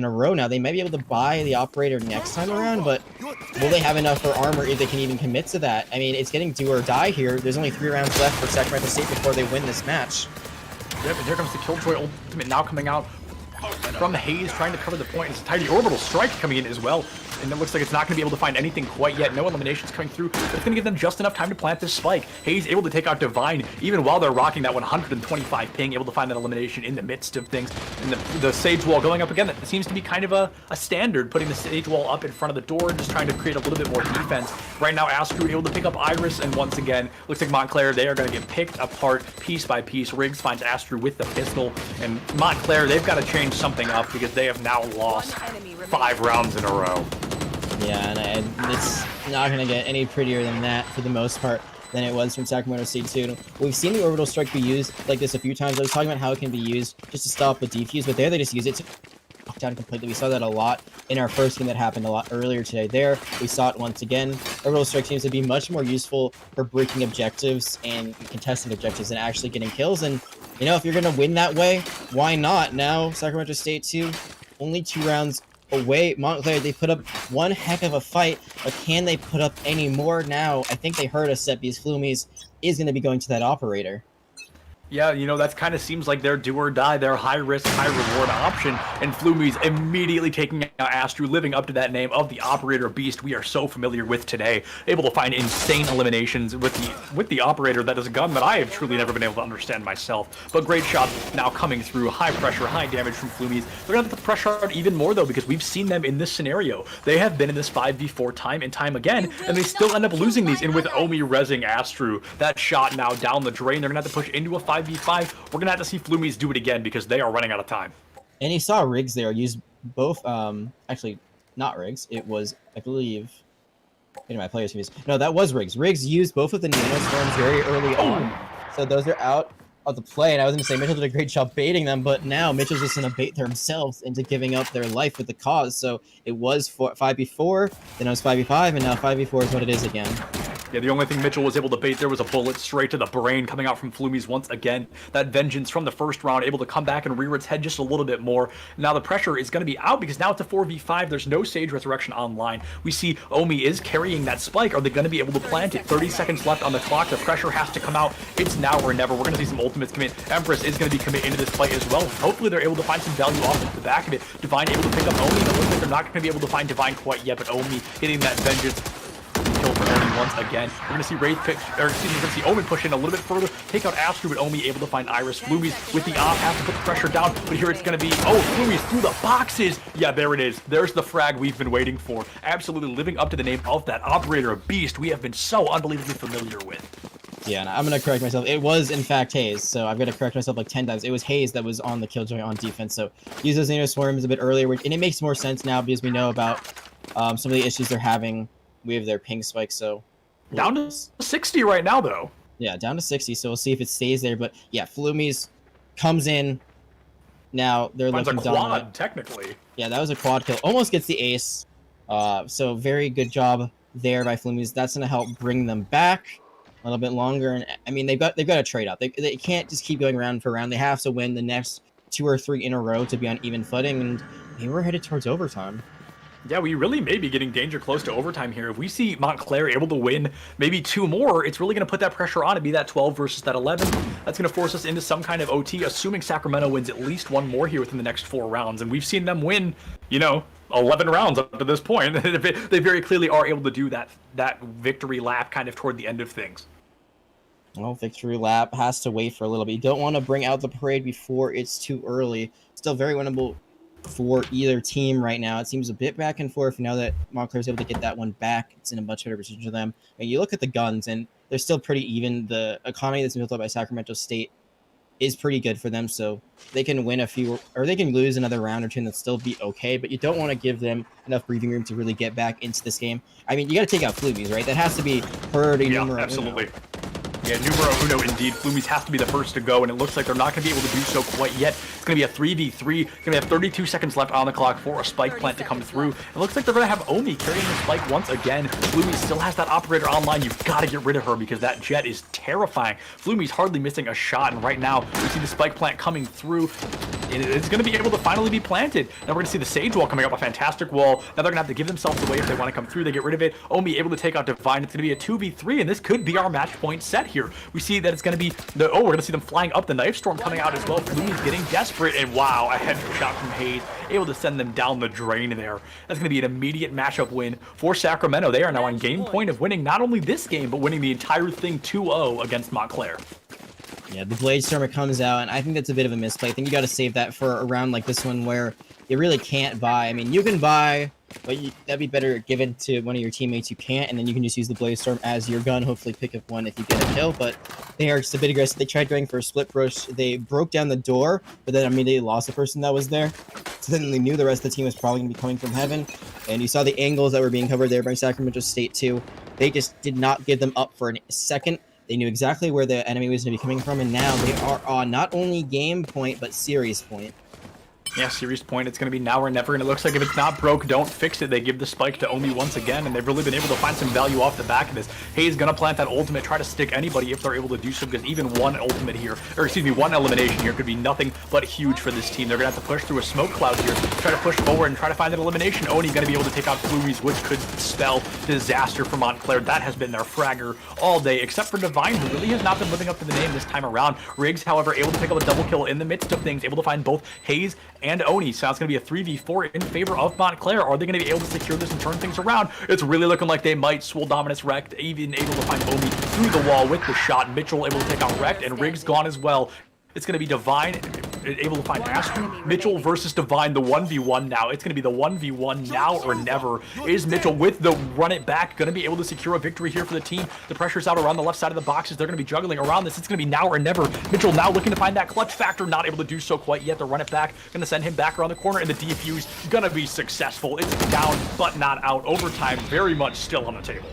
a row now, they might be able to buy the operator next time around, but will they have enough for armor if they can even commit to that? I mean, it's getting do or die here. There's only 3 rounds left for Sacramento State before they win this match. Yep, and here comes the Killjoy ultimate now coming out from Hayes, trying to cover the point. It's a tiny orbital strike coming in as well, and it looks like it's not going to be able to find anything quite yet. No eliminations coming through, but it's going to give them just enough time to plant this spike. Hayes able to take out Divine, even while they're rocking that 125 ping, able to find that elimination in the midst of things. And the Sage Wall going up again, that seems to be kind of a standard, putting the Sage Wall up in front of the door, just trying to create a little bit more defense. Right now, Astru able to pick up Iris, and once again, looks like Montclair, they are going to get picked apart piece by piece. Riggs finds Astru with the pistol, and Montclair, they've got to change something up because they have now lost 5 rounds in a row. Yeah, and it's not going to get any prettier than that for the most part than it was from Sacramento State 2. We've seen the orbital strike be used like this a few times. I was talking about how it can be used just to stop a defuse, but there they just use it to knock down completely. We saw that a lot in our first game that happened a lot earlier today. There, we saw it once again. Orbital strike seems to be much more useful for breaking objectives and contesting objectives than actually getting kills. And, you know, if you're going to win that way, why not? Now, Sacramento State 2, only 2 rounds away. Montclair, they put up one heck of a fight, but can they put up any more now? I think they heard us that these Flumies is going to be going to that operator. Yeah, you know, that kind of seems like their do or die, their high risk, high reward option, and Flumies immediately taking out Astru, living up to that name of the operator beast we are so familiar with today, able to find insane eliminations with the operator. That is a gun that I have truly never been able to understand myself. But great shots now coming through, high pressure, high damage from Flumies. They're gonna have to pressure out even more though, because we've seen them in this scenario. They have been in this 5v4 time and time again, and they still end up losing these. And with Omi rezzing Astru, that shot now down the drain, they're gonna have to push into a 5v5. We're gonna have to see Flumies do it again because they are running out of time. And you saw Riggs there use both, actually not Riggs, it was, I believe, my players confused. No, that was Riggs. Riggs used both of the Nemo Storms very early on, so those are out of the play. And I was gonna say Mitchell did a great job baiting them, but now Mitchell's just gonna bait themselves into giving up their life with the cause. So it was 5v4, then it was 5v5, and now 5v4 is what it is again. Yeah, the only thing Mitchell was able to bait there was a bullet straight to the brain coming out from Flumies once again. That vengeance from the first round, able to come back and rear its head just a little bit more. Now the pressure is going to be out because now it's a 4v5. There's no Sage Resurrection online. We see Omi is carrying that spike. Are they going to be able to plant it? 30 seconds left on the clock. The pressure has to come out. It's now or never. We're going to see some ultimates commit. Empress is going to be commit into this fight as well. Hopefully they're able to find some value off the back of it. Divine able to pick up Omi. It looks like they're not going to be able to find Divine quite yet, but Omi hitting that vengeance. Kill for Omi once again. We're going to see Wraith pick, or excuse me, we're going to see Omen push in a little bit further, take out Astru, but Omi able to find Iris. Flumies with the off, have to put the pressure down, but here it's going to be, Flumies through the boxes. Yeah, there it is. There's the frag we've been waiting for. Absolutely living up to the name of that operator beast we have been so unbelievably familiar with. Yeah, and I'm going to correct myself. It was, in fact, Hayes, so I've got to correct myself like 10 times. It was Hayes that was on the Killjoy on defense, so use those Nano Swarms a bit earlier, and it makes more sense now because we know about some of the issues they're having with their ping spike, so... Down to 60 right now, though. Yeah, down to 60, so we'll see if it stays there, but yeah, Flumies comes in. Now, they're looking dominant. Finds a quad, technically. Yeah, that was a quad kill. Almost gets the ace. So very good job there by Flumies. That's going to help bring them back a little bit longer. And I mean, they've got to trade out. They can't just keep going round for round. They have to win the next 2 or 3 in a row to be on even footing, and they were headed towards overtime. Yeah, we really may be getting danger close to overtime here. If we see Montclair able to win maybe 2 more, it's really going to put that pressure on to be that 12 versus that 11. That's going to force us into some kind of OT, assuming Sacramento wins at least 1 more here within the next 4 rounds. And we've seen them win, 11 rounds up to this point. They very clearly are able to do that victory lap kind of toward the end of things. Well, victory lap has to wait for a little bit. You don't want to bring out the parade before it's too early. Still very winnable for either team right now. It seems a bit back and forth now that Montclair's able to get that one back. It's in a much better position for them. And you look at the guns, and they're still pretty even. The economy that's built up by Sacramento State is pretty good for them, so they can win a few, or they can lose another round or two and still be okay, but you don't want to give them enough breathing room to really get back into this game. I mean, you got to take out Flumies, right? That has to be priority numero absolutely. uno. Yeah, numero uno indeed. Flumies has to be the first to go, and it looks like they're not going to be able to do so quite yet. It's going to be a 3v3. Going to have 32 seconds left on the clock for a spike plant to come through. It looks like they're going to have Omi carrying the spike once again. Flumies still has that operator online. You've got to get rid of her because that jet is terrifying. Flumies hardly missing a shot, and right now we see the spike plant coming through. It's going to be able to finally be planted. Now we're going to see the Sage Wall coming up, a fantastic wall. Now they're going to have to give themselves away if they want to come through. They get rid of it. Omi able to take out Divine. It's going to be a 2v3, and this could be our match point set here. We see that it's going to be we're going to see them flying up. The Knife Storm coming out as well. Flumies getting desperate, and wow, a headshot from Hayes, able to send them down the drain there. That's going to be an immediate matchup win for Sacramento. They are now on game point of winning not only this game, but winning the entire thing 2-0 against Montclair. Yeah, the Blade Stormer comes out, and I think that's a bit of a misplay. I think you got to save that for a round like this one where you really can't buy. I mean, you can buy, but that'd be better given to one of your teammates. You can't, and then you can just use the Blade Storm as your gun, hopefully pick up one if you get a kill, but they are just a bit aggressive. They tried going for a split push. They broke down the door, but then immediately lost the person that was there. So then they knew the rest of the team was probably going to be coming from heaven, and you saw the angles that were being covered there by Sacramento State too. They just did not give them up for a second. They knew exactly where the enemy was going to be coming from, and now they are on not only game point, but series point. Yeah, series point. It's going to be now or never, and it looks like if it's not broke, don't fix it. They give the spike to Omi once again, and they've really been able to find some value off the back of this. Hayes going to plant that ultimate, try to stick anybody if they're able to do so, because even one ultimate here, or excuse me, one elimination here could be nothing but huge for this team. They're going to have to push through a smoke cloud here, try to push forward and try to find that elimination. Oni going to be able to take out Flumies, which could spell disaster for Montclair. That has been their fragger all day, except for Divine, who really has not been living up to the name this time around. Riggs, however, able to pick up a double kill in the midst of things, able to find both Hayes and Oni. So it's going to be a 3v4 in favor of Montclair. Are they going to be able to secure this and turn things around? It's really looking like they might. Swole Dominus wrecked, even able to find Omi through the wall with the shot. Mitchell able to take out wrecked, and Riggs gone as well. It's going to be Divine able to find Astro. Mitchell versus Divine, the 1v1 now. It's going to be the 1v1 now or never. Is Mitchell with the run it back going to be able to secure a victory here for the team? The pressure's out around the left side of the boxes. They're going to be juggling around this. It's going to be now or never. Mitchell now looking to find that clutch factor. Not able to do so quite yet. The run it back going to send him back around the corner, and the defuse going to be successful. It's down but not out. Overtime very much still on the table.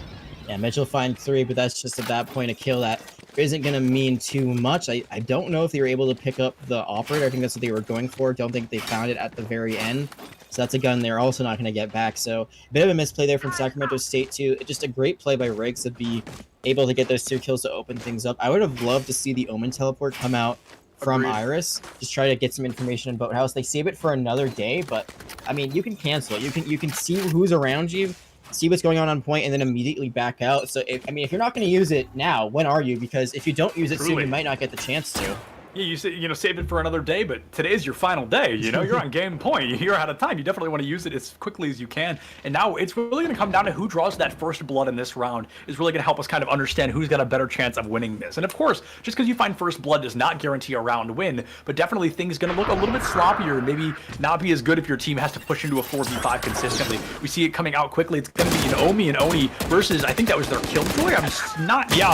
Yeah, Mitchell finds 3, but that's just at that point a kill that isn't going to mean too much. I don't know if they were able to pick up the operator. I think that's what they were going for. Don't think they found it at the very end. So that's a gun they're also not going to get back. So a bit of a misplay there from Sacramento State too. Just a great play by Riggs to be able to get those 2 kills to open things up. I would have loved to see the Omen teleport come out from Iris. Just try to get some information in Boathouse. They save it for another day, but I mean, you can cancel it. You can see who's around you, see what's going on point, and then immediately back out. So if you're not going to use it now, when are you? Because if you don't use it soon, you might not get the chance to. Yeah, you say, save it for another day, but today's your final day. You're on game point. You're out of time. You definitely want to use it as quickly as you can. And now it's really going to come down to who draws that first blood in this round is really going to help us kind of understand who's got a better chance of winning this. And of course, just because you find first blood does not guarantee a round win, but definitely things going to look a little bit sloppier and maybe not be as good if your team has to push into a 4v5 consistently. We see it coming out quickly. It's going to be an Omi and Oni versus, I think that was their Killjoy.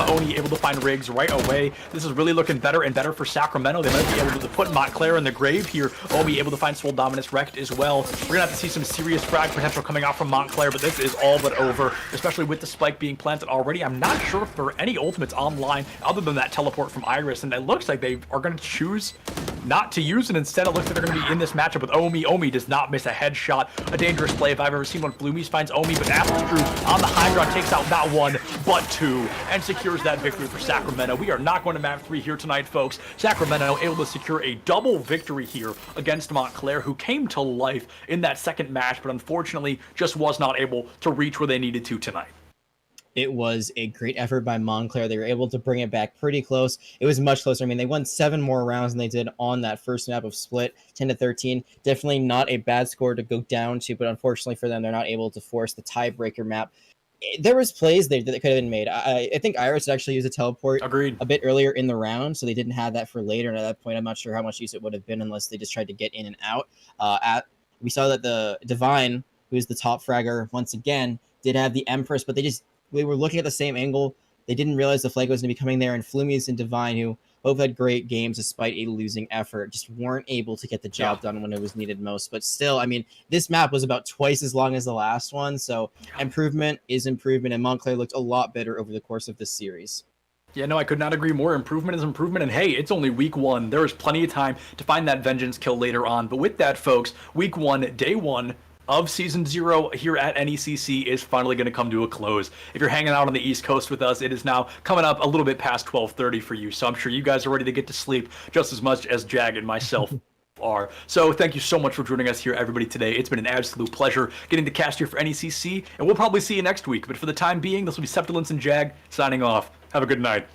Oni able to find Riggs right away. This is really looking better and better for Sacramento. They might be able to put Montclair in the grave here. Omi able to find Swole Dominus wrecked as well. We're going to have to see some serious frag potential coming out from Montclair, but this is all but over, especially with the spike being planted already. I'm not sure if there are any ultimates online other than that teleport from Iris, and it looks like they are going to choose not to use, and instead it looks like they're going to be in this matchup with Omi. Omi does not miss a headshot. A dangerous play if I've ever seen one. Bloomies finds Omi, but Astlestrue on the high ground takes out not one, but two, and secures that victory for Sacramento. We are not going to map 3 here tonight, folks. Sacramento able to secure a double victory here against Montclair, who came to life in that second match, but unfortunately just was not able to reach where they needed to tonight. It was a great effort by Montclair. They were able to bring it back pretty close. It was much closer. I mean, they won 7 more rounds than they did on that first map of Split, 10-13. Definitely not a bad score to go down to, but unfortunately for them, they're not able to force the tiebreaker map. There was plays there that could have been made. I think Iris actually used a teleport a bit earlier in the round, so they didn't have that for later. And at that point, I'm not sure how much use it would have been unless they just tried to get in and out. We saw that the Divine, who's the top fragger once again, did have the Empress, but they were looking at the same angle. They didn't realize the flag was going to be coming there, and Flumies and Divine, who both had great games despite a losing effort, just weren't able to get the job done when it was needed most. But still, I mean, this map was about twice as long as the last one, so improvement is improvement, and Montclair looked a lot better over the course of this series. Yeah, no, I could not agree more. Improvement is improvement, and hey, it's only week 1. There is plenty of time to find that vengeance kill later on. But with that, folks, week 1, day 1 of Season 0 here at NECC is finally going to come to a close. If you're hanging out on the East Coast with us, it is now coming up a little bit past 12:30 for you, so I'm sure you guys are ready to get to sleep just as much as Jag and myself are. So thank you so much for joining us here, everybody, today. It's been an absolute pleasure getting to cast here for NECC, and we'll probably see you next week. But for the time being, this will be Septilence and Jag signing off. Have a good night.